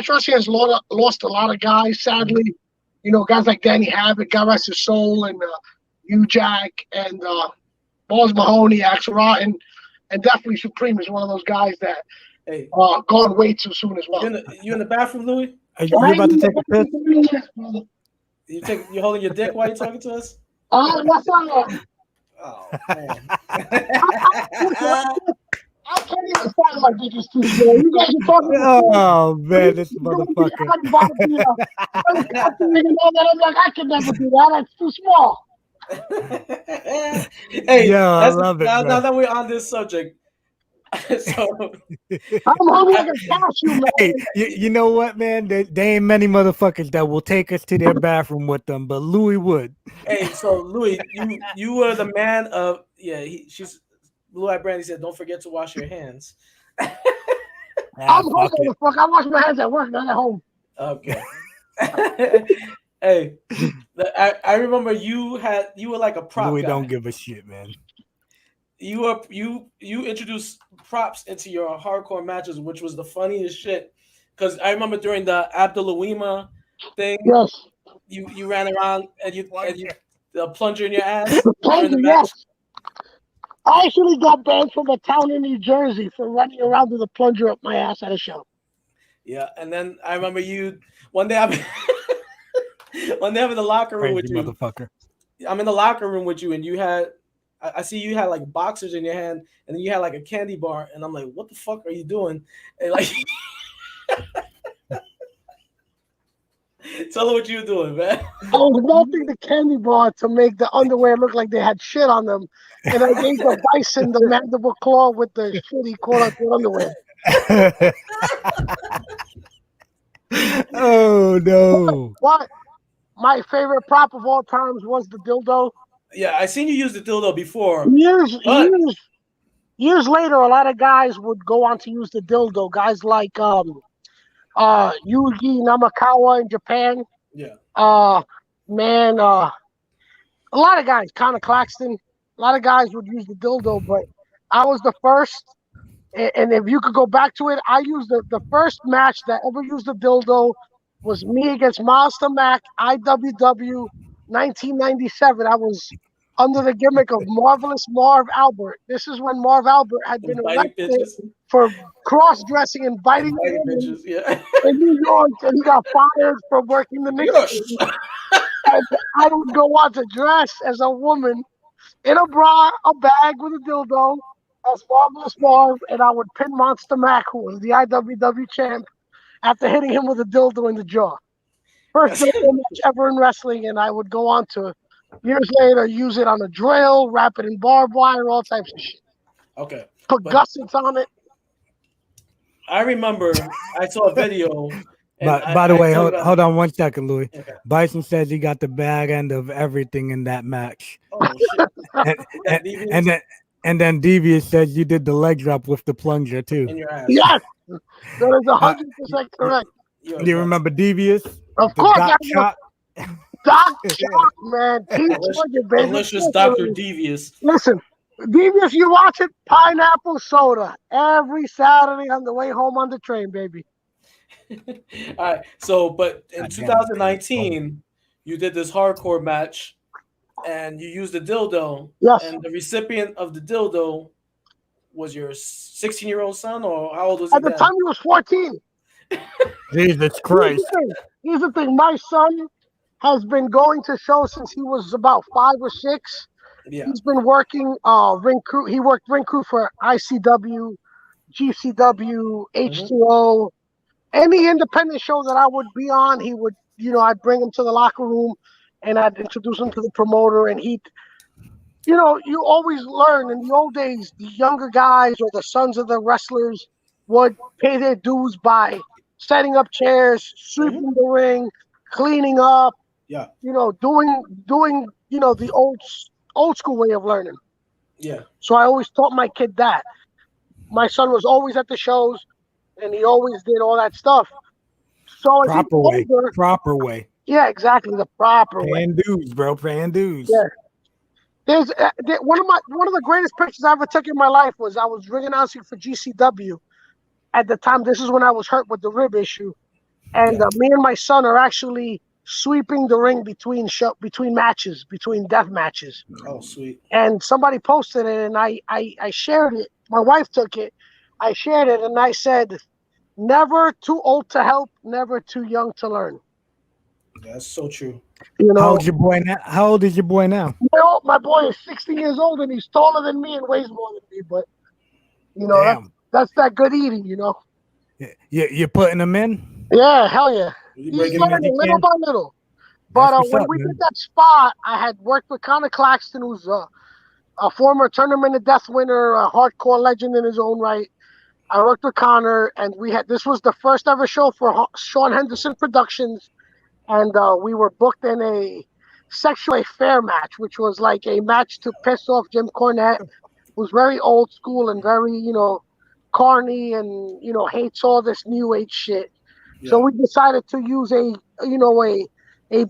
wrestling has lost a lot of guys, sadly. Guys like Danny Havoc, God rest his soul, and Jack, and Balls Mahoney, Axel Rotten, and definitely Supreme is one of those guys that gone way too soon as well. You in the bathroom, Louie? Are you about to take a piss? You holding your dick while you're talking to us? That's not. Oh man. I can't even find my dick is too small. You guys are talking about oh man, this motherfucker. I'm like, I can never do that. That's too small. Hey, I love it. Now that we're on this subject, so I'm hungry like a cashew, man. Hey, you know what, man? There ain't many motherfuckers that will take us to their bathroom with them, but Louie would. Hey, so Louie, you were the man of she's Blue Eye Brandy said, "Don't forget to wash your hands." I'm home, motherfucker. I wash my hands at work, not at home. Okay. Hey, I remember you were like a prop Louie guy. don't give a shit, man. You introduced props into your hardcore matches, which was the funniest shit. Because I remember during the Abdulawima thing, yes, you ran around and you the plunger in your ass during the match. Yes. I actually got banned from a town in New Jersey for running around with a plunger up my ass at a show. Yeah, and then I remember one day I'm in the locker room with you. Motherfucker. I'm in the locker room with you, and you had. I see you had like boxers in your hand, and then you had like a candy bar, and I'm like, "What the fuck are you doing?" And like, tell her what you were doing, man. I was melting the candy bar to make the underwear look like they had shit on them, and I gave the bison the mandible claw with the shitty quote-unquote underwear. Oh no! What? My favorite prop of all times was the dildo. Yeah, I seen you use the dildo before. Years later, a lot of guys would go on to use the dildo. Guys like Yuji Namakawa in Japan. Yeah. A lot of guys, Connor Claxton, a lot of guys would use the dildo, but I was the first. And if you could go back to it, I used the first match that ever used the dildo was me against Monster Mac, IWW 1997. I was under the gimmick of Marvelous Marv Albert. This is when Marv Albert had been arrested for cross-dressing and biting women in New York, and he got fired for working the Knicks. And I would go on to dress as a woman in a bra, a bag with a dildo, as Marvelous Marv, and I would pin Monster Mac, who was the IWW champ, after hitting him with a dildo in the jaw. First dildo match ever in wrestling, and I would go on to years later use it on a drill, wrap it in barbed wire, all types of shit. Okay. Put gussets on it. I remember I saw a video. By the way, hold on 1 second, Louie. Okay. Bison says he got the bad end of everything in that match. Oh shit! And then Devious says you did the leg drop with the plunger too. In your ass. Yes, that is 100% correct. Do you remember Devious? Of course, Doc Chop, man. Delicious Dr. Devious. Listen, Devious, you watch it, pineapple soda every Saturday on the way home on the train, baby. All right. So, but in 2019, you did this hardcore match, and you used the dildo. Yes. And the recipient of the dildo was your 16-year-old son, or how old was he At the then? time, he was 14. Jesus Christ. Here's the thing. My son has been going to shows since he was about 5 or 6. Yeah. He's been working ring crew. He worked ring crew for ICW, GCW, H2O. Any independent show that I would be on, he would, I'd bring him to the locker room and I'd introduce him to the promoter, and he'd, you always learn in the old days, the younger guys or the sons of the wrestlers would pay their dues by setting up chairs, sweeping the ring, cleaning up, doing the old school way of learning. Yeah. So I always taught my kid that. My son was always at the shows, and he always did all that stuff. So proper way. Yeah, exactly, the proper way. Paying dues, bro. Paying dues. Yeah. There's one of the greatest pictures I ever took in my life was I was ring announcing for GCW. At the time, this is when I was hurt with the rib issue, and me and my son are actually sweeping the ring between matches, between death matches. Oh, sweet. And somebody posted it, and I shared it. My wife took it. I shared it, and I said, "Never too old to help, never too young to learn." That's so true. How old is your boy now? How old is your boy now? My boy is 60 years old, and he's taller than me and weighs more than me. But that's that good eating, You're putting him in? Yeah, hell yeah. You He's breaking learning him little by little. But when we man. did that spot, I had worked with Connor Claxton, who's a former Tournament of Death winner, a hardcore legend in his own right. I worked with Connor, and this was the first ever show for Sean Henderson Productions, and we were booked in a sexual affair match, which was like a match to piss off Jim Cornette, who's very old school and very, corny and, hates all this new age shit. Yeah. So we decided to use a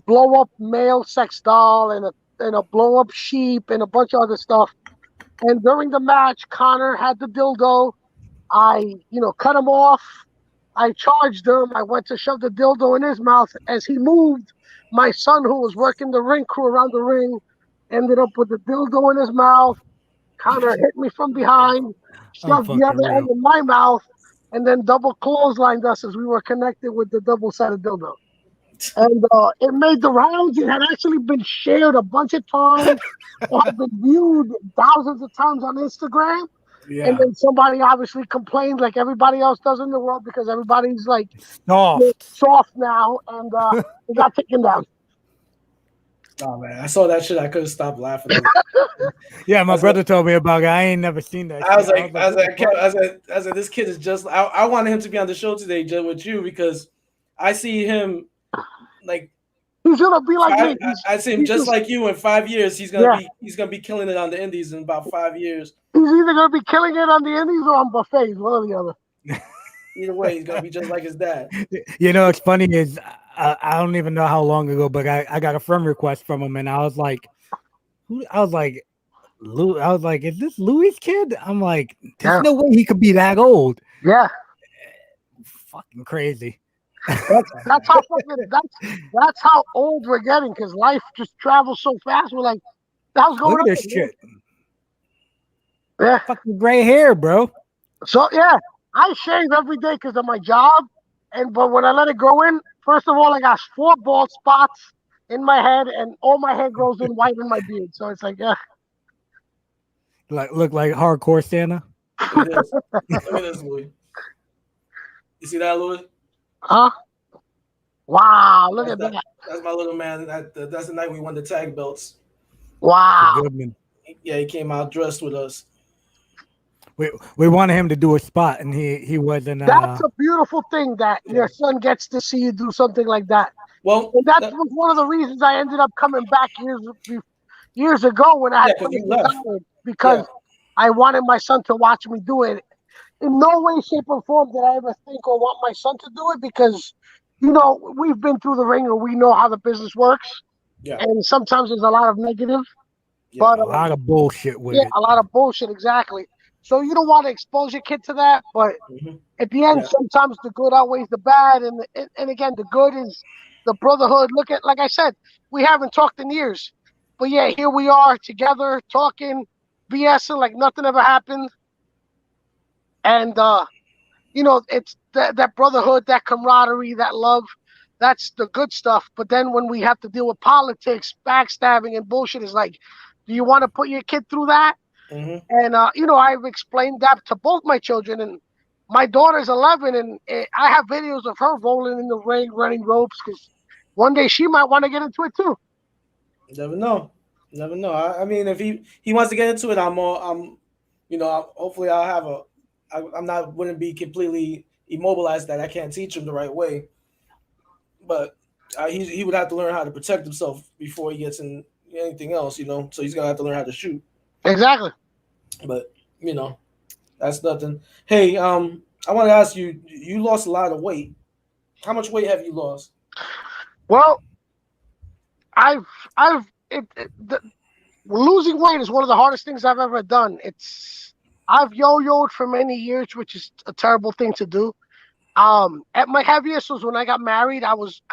blow up male sex doll and a blow up sheep and a bunch of other stuff. And during the match, Connor had the dildo. I, cut him off. I charged him. I went to shove the dildo in his mouth. As he moved, my son, who was working the ring crew around the ring, ended up with the dildo in his mouth. Connor hit me from behind, shoved the other end in my mouth, and then double clotheslined us as we were connected with the double-sided dildo. And it made the rounds. It had actually been shared a bunch of times. It had been viewed thousands of times on Instagram. Yeah. And then somebody obviously complained like everybody else does in the world because everybody's like soft now, and it got taken down. Oh man, I saw that shit. I couldn't stop laughing. Yeah, my brother told me about it. I ain't never seen that. I was like, this kid is just. I wanted him to be on the show today, just with you, because I see him like he's gonna be like me. I see him just like you in 5 years. He's gonna be killing it on the indies in about 5 years. He's either gonna be killing it on the indies or on buffets, one or the other. Either way, he's gonna be just like his dad. What's funny is I don't even know how long ago, but I got a friend request from him, and I was like, is this Louie's kid? I'm like, there's no way he could be that old. Yeah, fucking crazy. That's how old we're getting, because life just travels so fast. We're like, how's going on? Look at this shit. Yeah, fucking gray hair, bro. So I shave every day because of my job, but when I let it grow in, first of all, I got 4 bald spots in my head, and all my hair grows in white in my beard. So it's like, look like hardcore Santa. Look at this, Louie. You see that, Louie? Huh? Wow! Look at that. That's my little man. That's the night we won the tag belts. Wow! Yeah, he came out dressed with us. We wanted him to do a spot, and he wasn't. That's a beautiful thing that your son gets to see you do something like that. Well, and that was one of the reasons I ended up coming back years ago when I had because I wanted my son to watch me do it. In no way, shape, or form did I ever think or want my son to do it, because we've been through the ringer. We know how the business works. Yeah. And sometimes there's a lot of negative. Yeah, but a lot of bullshit with it. Yeah, a lot of bullshit, exactly. So you don't want to expose your kid to that, but at the end, sometimes the good outweighs the bad, and again, the good is the brotherhood. Look at, like I said, we haven't talked in years, but yeah, here we are together talking, BSing like nothing ever happened, and it's that brotherhood, that camaraderie, that love. That's the good stuff. But then when we have to deal with politics, backstabbing, and bullshit, it's like, do you want to put your kid through that? Mm-hmm. And I've explained that to both my children, and my daughter's 11, and I have videos of her rolling in the ring, running ropes, because one day she might want to get into it too. Never know. Never know. I mean, if he wants to get into it, hopefully I'll have I'm not wouldn't be completely immobilized that I can't teach him the right way, but he would have to learn how to protect himself before he gets in anything else, So he's gonna have to learn how to shoot. Exactly. But that's nothing. Hey, I want to ask you. You lost a lot of weight. How much weight have you lost? Well, losing weight is one of the hardest things I've ever done. I've yo-yoed for many years, which is a terrible thing to do. At my heaviest was when I got married.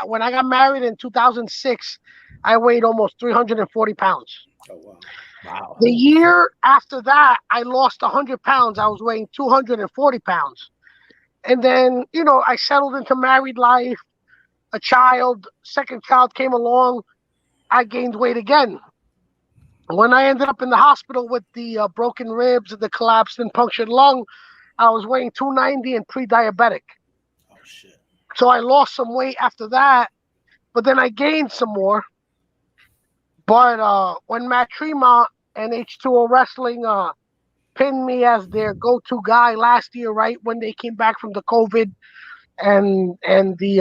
When I got married in 2006, I weighed almost 340 pounds. Oh wow! Wow. The year after that, I lost 100 pounds. I was weighing 240 pounds. And then, I settled into married life, second child came along. I gained weight again. When I ended up in the hospital with the broken ribs and the collapsed and punctured lung, I was weighing 290 and pre-diabetic. Oh, shit. So I lost some weight after that, but then I gained some more. But when Matt Tremont and H2O Wrestling pinned me as their go-to guy last year, right when they came back from the COVID and the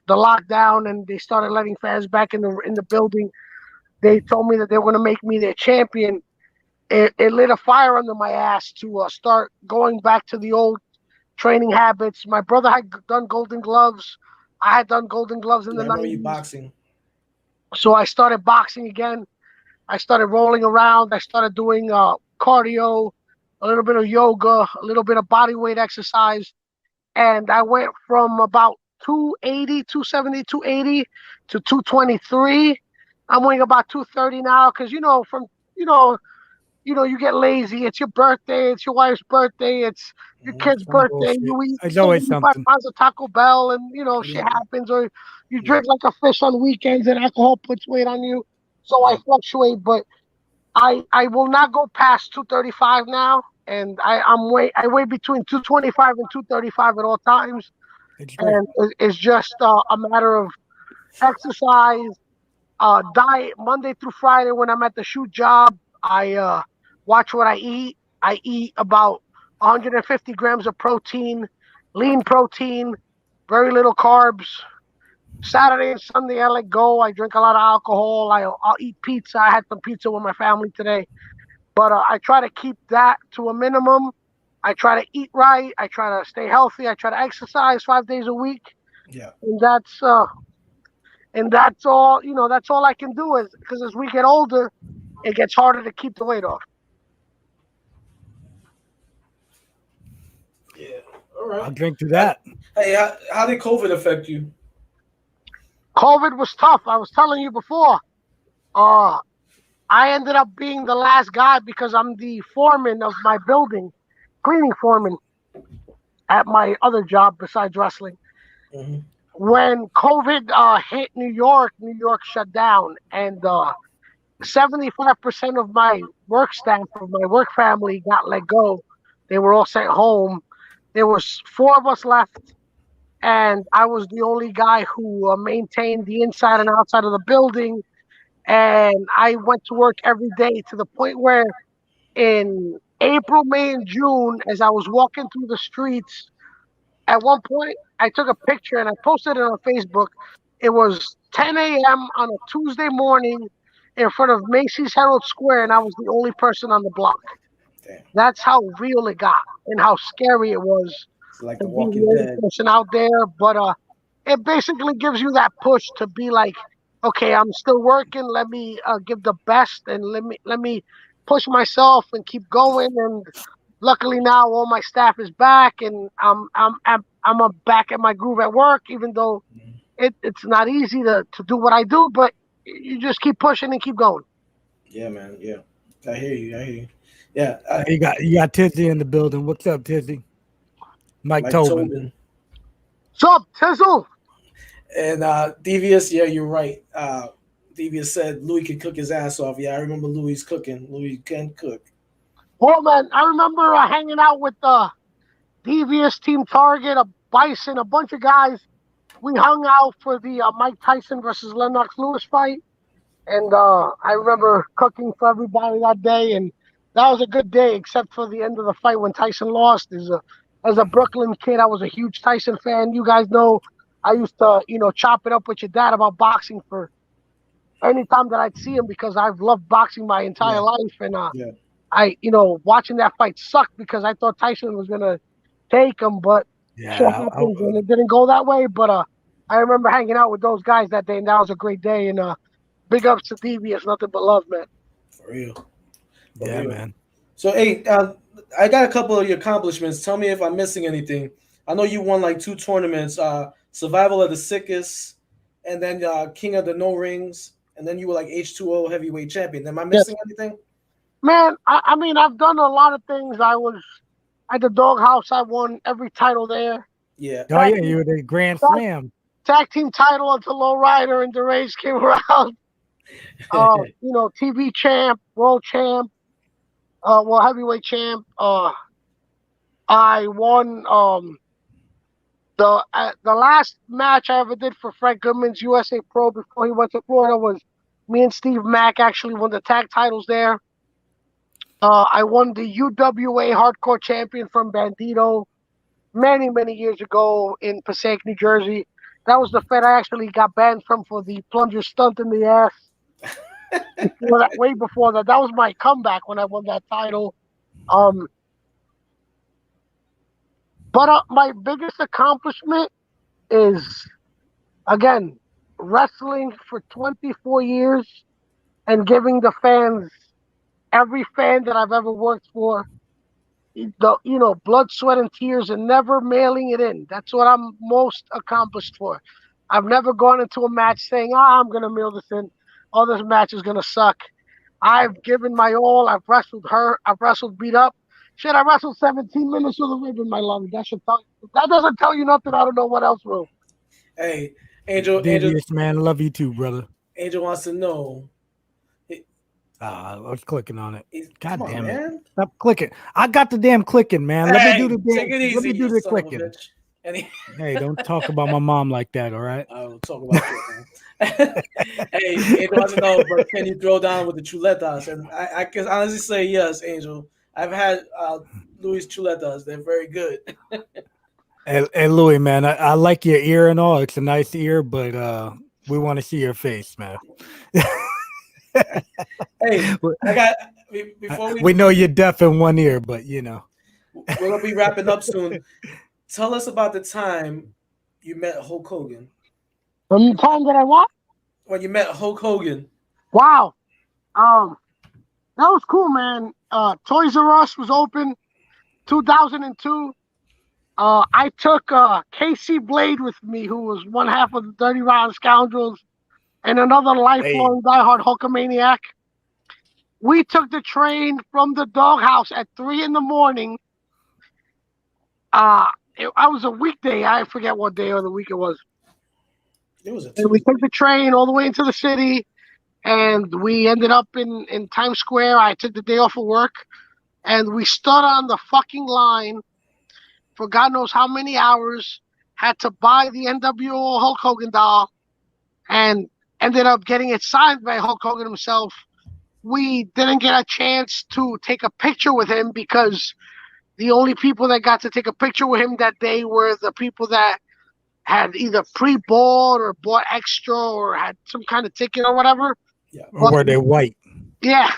lockdown, and they started letting fans back in the building, they told me that they were going to make me their champion. It lit a fire under my ass to start going back to the old training habits. My brother had done Golden Gloves. I had done Golden Gloves in the 90s. I remember you boxing. So I started boxing again. I started rolling around. I started doing cardio, a little bit of yoga, a little bit of body weight exercise. And I went from about 270, 280 to 223. I'm weighing about 230 now because, you get lazy. It's your birthday. It's your wife's birthday. It's your kid's birthday. You eat It's always 75 something. pounds of Taco Bell, and shit happens. Or you drink like a fish on weekends, and alcohol puts weight on you. So I fluctuate, but I will not go past 235 now, and I weigh between 225 and 235 at all times, and it's just a matter of exercise, diet Monday through Friday. When I'm at the shoot job, I watch what I eat. I eat about 150 grams of protein, lean protein, very little carbs. Saturday and Sunday, I let go. I drink a lot of alcohol. I'll eat pizza. I had some pizza with my family today. But I try to keep that to a minimum. I try to eat right. I try to stay healthy. I try to exercise 5 days a week. Yeah. And that's all, that's all I can do, is because as we get older, it gets harder to keep the weight off. Yeah. All right. I'll drink to that. Hey, how did COVID affect you? COVID was tough. I was telling you before. I ended up being the last guy because I'm the foreman of my building, cleaning foreman at my other job besides wrestling. Mm-hmm. When COVID hit New York shut down, and 75% of my work staff, of my work family, got let go. They were all sent home. There was 4 of us left, and I was the only guy who maintained the inside and outside of the building. And I went to work every day, to the point where in April, May, and June, as I was walking through the streets, at one point I took a picture and I posted it on Facebook. It was 10 a.m. on a Tuesday morning in front of Macy's Herald Square, and I was the only person on the block. Damn. That's how real it got and how scary it was. It's like to The be Walking the Dead. only person out there. But it basically gives you that push to be like, okay, I'm still working. Let me give the best, and let me push myself and keep going. And luckily now all my staff is back, and I'm back at my groove at work. Even though it's not easy to do what I do, but you just keep pushing and keep going. Yeah, man. Yeah, I hear you. I hear you. Yeah, You got Tizzy in the building. What's up, Tizzy? Mike Mike Tobin. Tobin. What's up, Tizzle? And Devious, yeah, you're right. Devious said Louis can cook his ass off. Yeah, I remember Louis cooking. Louis can cook. Well, man, I remember hanging out with Devious, Team Target, a Bison, a bunch of guys. We hung out for the Mike Tyson versus Lennox Lewis fight, and I remember cooking for everybody that day, and that was a good day, except for the end of the fight when Tyson lost. As a Brooklyn kid, I was a huge Tyson fan. You guys know I used to, chop it up with your dad about boxing for any time that I'd see him because I've loved boxing my entire Yeah. life, and Yeah. watching that fight sucked because I thought Tyson was gonna take him, but shit Yeah, happens and it didn't go that way. But I remember hanging out with those guys that day, and that was a great day. And big ups to Devious, nothing but love, man. For real. For yeah, real. man. So, hey, I got a couple of your accomplishments. Tell me if I'm missing anything. I know you won like 2 tournaments, Survival of the Sickest, and then King of the No Rings, and then you were like H2O heavyweight champion. Am I missing anything? Man, I mean, I've done a lot of things. I was at the Doghouse. I won every title there. Yeah. Oh yeah, you were the Grand Slam. Tag team title until LowRyda and DeRage came around. TV champ, world champ, heavyweight champ. I won the last match I ever did for Frank Goodman's USA Pro before he went to Florida was me and Steve Mack actually won the tag titles there. I won the UWA Hardcore Champion from Bandito many, many years ago in Passaic, New Jersey. That was the Fed I actually got banned from for the plunger stunt in the ass. Way before that. That was my comeback when I won that title. But my biggest accomplishment is, again, wrestling for 24 years and giving the fans, every fan that I've ever worked for, blood, sweat, and tears, and never mailing it in. That's what I'm most accomplished for. I've never gone into a match saying, I'm going to mail this in. Oh, this match is going to suck. I've given my all. I've wrestled hurt. I've wrestled beat up. Shit, I wrestled 17 minutes with a rib in my lung. That doesn't tell you nothing. I don't know what else will. Hey, Angel, Devious, man, love you too, brother. Angel wants to know. I was clicking on it. God Come on, damn it! man. Stop clicking. I got the damn clicking, man. Let me do the damn. Take it easy, Let me do the son of a clicking. bitch. Hey, don't talk about my mom like that, all right? I will talk about it. Hey, Angel wants to know, but can you throw down with the chuletas? And I can honestly say yes, Angel. I've had Louis chuletas. They're very good. Hey, Louie, man, I like your ear and all. It's a nice ear, but we want to see your face, man. Hey, I got before we know you're deaf in one ear, but we're gonna be wrapping up soon. Tell us about the time you met Hulk Hogan. From the time that I what? When you met Hulk Hogan. Wow. That was cool, man. Toys R Us was open 2002. I took Casey Blade with me, who was one half of the Dirty Rotten Scoundrels, and another lifelong diehard Hulkamaniac. We took the train from the Doghouse at 3 in the morning. I was a weekday. I forget what day of the week it was. It was a and we took the train all the way into the city, and we ended up in Times Square. I took the day off of work, and we stood on the fucking line for God knows how many hours, had to buy the NWO Hulk Hogan doll, and ended up getting it signed by Hulk Hogan himself. We didn't get a chance to take a picture with him because the only people that got to take a picture with him that day were the people that had either pre-bought or bought extra or had some kind of ticket or whatever. Yeah. or were they white? Yeah.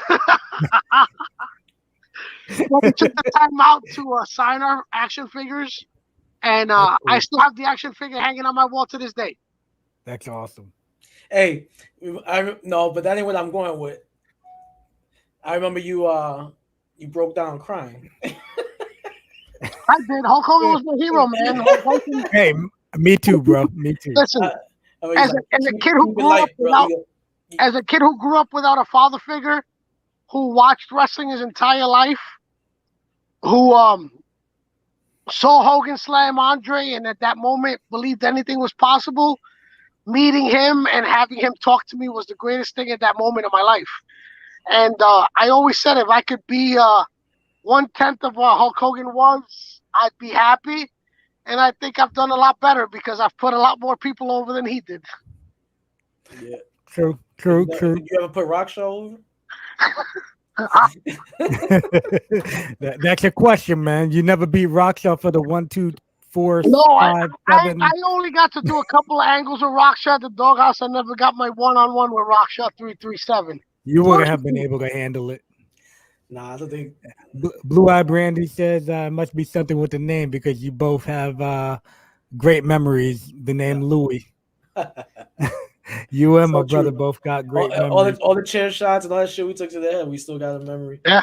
Well, we took the time out to sign our action figures, and Cool. I still have the action figure hanging on my wall to this day. That's awesome. Hey, no, but that ain't what I'm going with. I remember you broke down crying. I did. Hulk Hogan was my hero, man. Hey, me too, bro. Me too. Listen, I mean, he's like, as a keep kid who it grew light, up bro. without as a kid who grew up without a father figure, who watched wrestling his entire life, who saw Hogan slam Andre, and at that moment believed anything was possible. Meeting him and having him talk to me was the greatest thing at that moment of my life. And I always said if I could be 1/10 of what Hulk Hogan was, I'd be happy. And I think I've done a lot better because I've put a lot more people over than he did. Yeah. True. Did you ever put Rock Show over? That's your question, man. You never beat Rockshaw for the 1, 2, 4, No, 5, 7. I only got to do a couple of angles with Rockshaw at the doghouse. I never got my one-on-one with Rockshaw 337. You wouldn't have been able to handle it. Nah, I don't think. Blue Eye Brandy says it must be something with the name because you both have great memories. The name Louie. You and my brother both got great memories. All the chair shots and all that shit we took to the head, we still got a memory. Yeah.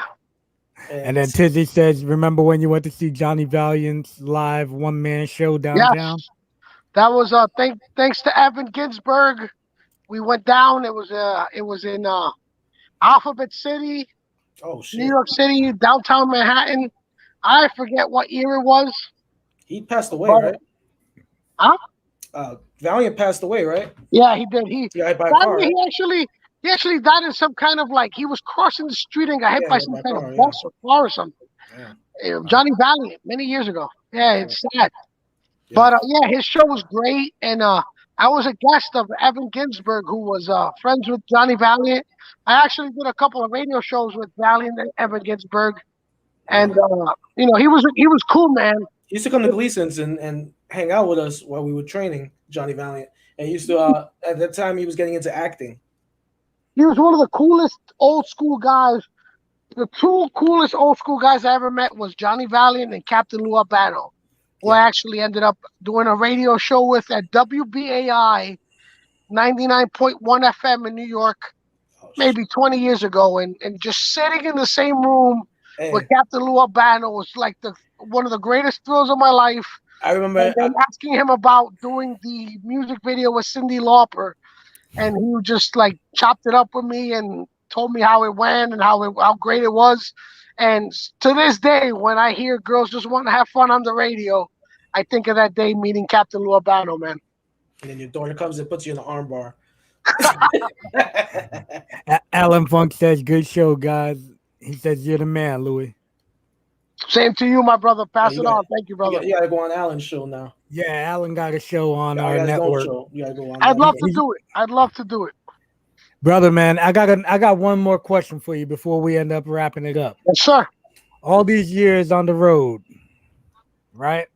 And then Tizzy says, remember when you went to see Johnny Valiant's live one-man show downtown? Yes. That was thanks to Evan Ginsberg. We went down. It was in Alphabet City, New York City, downtown Manhattan. I forget what year it was. He passed away, right? Huh? Valiant passed away, right? Yeah, he did. He died by a car, right? He actually died in some kind of he was crossing the street and got hit by some kind of bus or car or something. Yeah. Johnny Valiant, many years ago. Yeah, it's sad. Yeah. But his show was great, and I was a guest of Evan Ginsberg, who was friends with Johnny Valiant. I actually did a couple of radio shows with Valiant and Evan Ginsberg, and he was cool, man. He used to come to Gleason's and hang out with us while we were training Johnny Valiant, and he used to at that time he was getting into acting. He was one of the coolest old school guys. The two coolest old school guys I ever met was Johnny Valiant and Captain Lou Albano, who I actually ended up doing a radio show with at WBAI 99.1 FM in New York, maybe 20 years ago, and just sitting in the same room with Captain Lou Albano was like one of the greatest thrills of my life. I remember asking him about doing the music video with Cyndi Lauper, and he just chopped it up with me and told me how it went and how great it was. And to this day, when I hear girls just want to have fun on the radio, I think of that day meeting Captain Lou Albano, man. And then your daughter comes and puts you in the arm bar. Alan Funk says, good show, guys. He says, you're the man, Louie. Same to you, my brother. Pass it on. Thank you, brother. You got to go on Alan's show now. Yeah, Alan got a show on our network. You gotta go on I'd love to do it. I'd love to do it. Brother, man, I got one more question for you before we end up wrapping it up. Yes, sir. All these years on the road, right?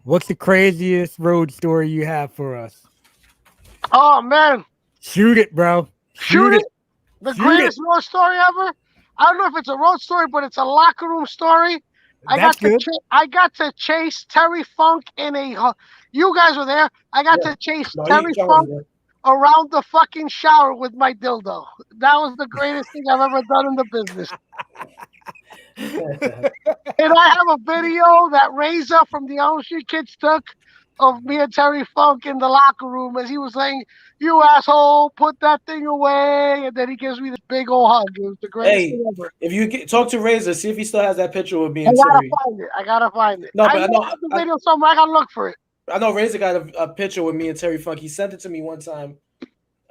What's the craziest road story you have for us? Oh, man. Shoot it, bro. Shoot it. The greatest road story ever? I don't know if it's a road story, but it's a locker room story. I got to chase Terry Funk in a. You guys were there. I got to chase Terry Funk around the fucking shower with my dildo. That was the greatest thing I've ever done in the business. And I have a video that Razor from the Elm Street Kids took of me and Terry Funk in the locker room as he was saying, "You asshole, put that thing away," and then he gives me this big old hug. It was the greatest thing ever. If you talk to Razor, see if he still has that picture with me and Terry. I gotta find it. No, but I know the video somewhere. I gotta look for it. I know Razor got a picture with me and Terry Funk. He sent it to me one time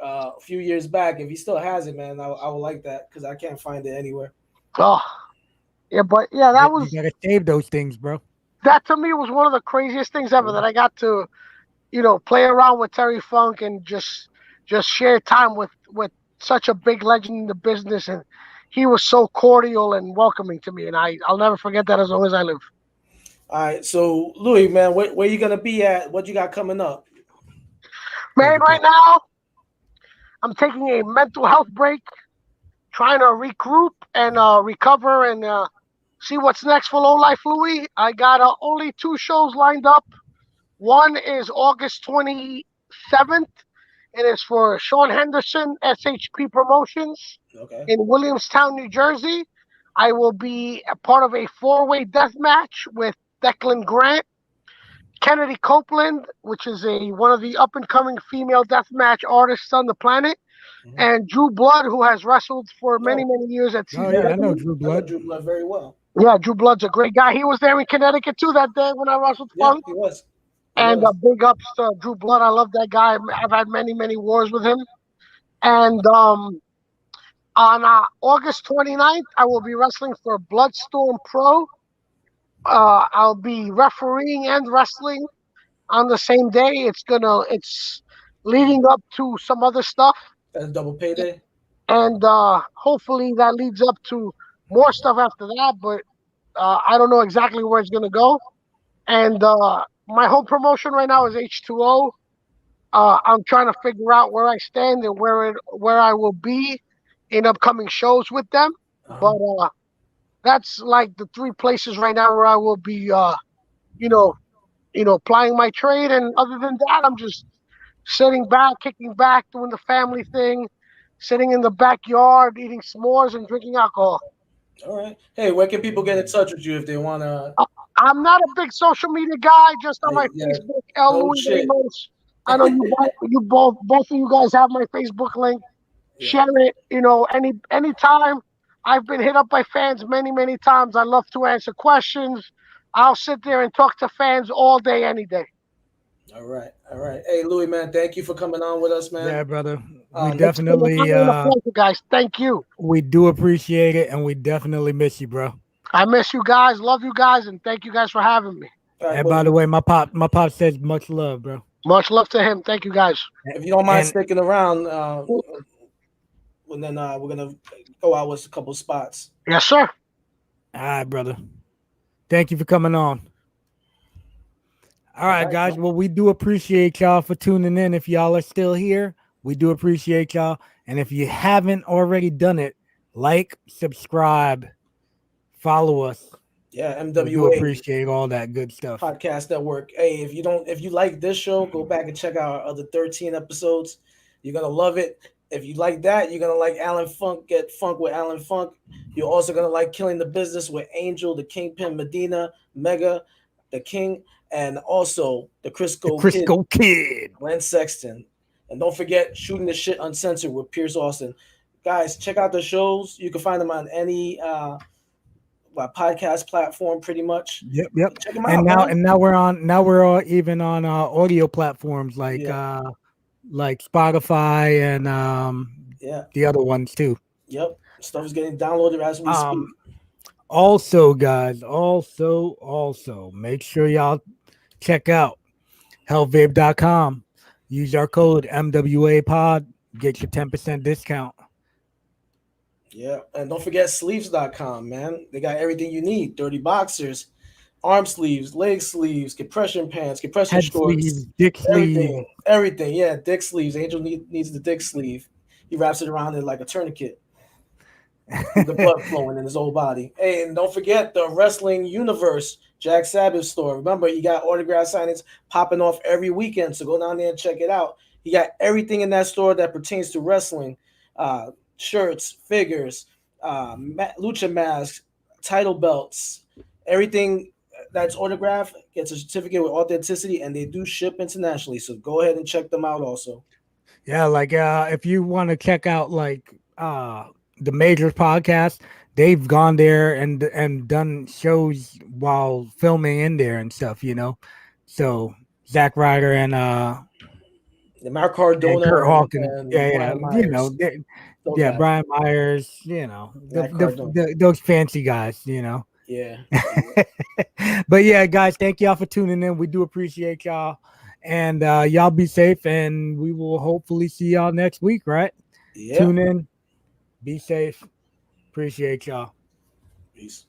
a few years back. If he still has it, man, I would like that because I can't find it anywhere. Oh, yeah, but yeah, that was. You gotta save those things, bro. That to me was one of the craziest things ever that I got to, play around with Terry Funk and just share time with such a big legend in the business, and he was so cordial and welcoming to me, and I'll never forget that as long as I live. All right, so Louie, man, where you gonna be at? What you got coming up? Man, right now, I'm taking a mental health break, trying to regroup and recover and see what's next for Low Life Louie. I got only 2 shows lined up. One is August 27th. It is for Sean Henderson, SHP Promotions in Williamstown, New Jersey. I will be a part of a 4-way death match with Declan Grant. Kennedy Copeland, which is one of the up and coming female deathmatch artists on the planet, and Drew Blood, who has wrestled for many years at Oh CZW. yeah, I know Drew I know Blood. Drew Blood very well. Yeah, Drew Blood's a great guy. He was there in Connecticut too that day when I wrestled Yeah, Funk. he was. And big ups to Drew Blood. I love that guy. I've had many wars with him. And on August 29th, I will be wrestling for Bloodstorm Pro. I'll be refereeing and wrestling on the same day. It's leading up to some other stuff. That's a double payday. And hopefully that leads up to more stuff after that. But I don't know exactly where it's going to go. And my home promotion right now is H2O. I'm trying to figure out where I stand and where I will be in upcoming shows with them. But that's like the three places right now where I will be, plying my trade. And other than that, I'm just sitting back, kicking back, doing the family thing, sitting in the backyard, eating s'mores and drinking alcohol. All right. Hey, where can people get in touch with you if they want to? I'm not a big social media guy, just on my Facebook, Louie shit. Ramos. I know both of you guys have my Facebook link. Yeah. Share it, anytime. I've been hit up by fans many times. I love to answer questions. I'll sit there and talk to fans all day, any day. All right. Hey, Louie, man, thank you for coming on with us, man. Yeah, brother. We It's definitely been a pleasure, guys. Thank you. we do appreciate it, and we definitely miss you, bro. I miss you guys, love you guys, and thank you guys for having me. All right, And by the way, my pop says much love, bro. Much love to him. Thank you, guys. if you don't mind sticking around, and then we're gonna go out with a couple spots. Yes, sir. All right, brother. Thank you for coming on. All right, guys. Well, we do appreciate y'all for tuning in. If y'all are still here, we do appreciate y'all. And if you haven't already done it, like, subscribe, follow us. Yeah, We do MWA appreciate all that good stuff. Podcast Network. Hey, if you like this show, go back and check out our other 13 episodes. You're gonna love it. If you like that, you're gonna like Alan Funk. Get Funk with Alan Funk. You're also gonna like Killing the Business with Angel, the Kingpin, Medina, Mega, the King, and also the Crisco Kid, Glenn Sexton. And don't forget Shooting the Shit Uncensored with Pierce Austin. Guys, check out the shows. You can find them on any podcast platform, pretty much. Yep. Check them And out, now we're even on audio platforms like Spotify and the other ones too. Yep, stuff is getting downloaded as we speak. Also, guys, also make sure y'all check out hellvape.com. Use our code MWAPOD, get your 10% discount. Yeah, and don't forget sleeves.com, man. They got everything you need. Dirty boxers, arm sleeves, leg sleeves, compression pants, compression Head shorts, sleeves, dick sleeve. Everything. Yeah, dick sleeves. Angel needs the dick sleeve. He wraps it around it like a tourniquet. The blood flowing in his whole body. Hey, and don't forget the Wrestling Universe Jack Sabbath store. Remember, he got autograph signings popping off every weekend, so go down there and check it out. He got everything in that store that pertains to wrestling. Shirts, figures, lucha masks, title belts, everything that's autographed gets a certificate with authenticity, and they do ship internationally. So go ahead and check them out also. Yeah, like if you want to check out like the Majors podcast, they've gone there and done shows while filming in there and stuff, So Zack Ryder and the Mark Cardona, and Kurt Hawkins, Brian Myers, those fancy guys, Yeah. But yeah, guys, thank y'all for tuning in. We do appreciate y'all, and y'all be safe, and we will hopefully see y'all next week, right? Yeah. Tune in, be safe, appreciate y'all. Peace.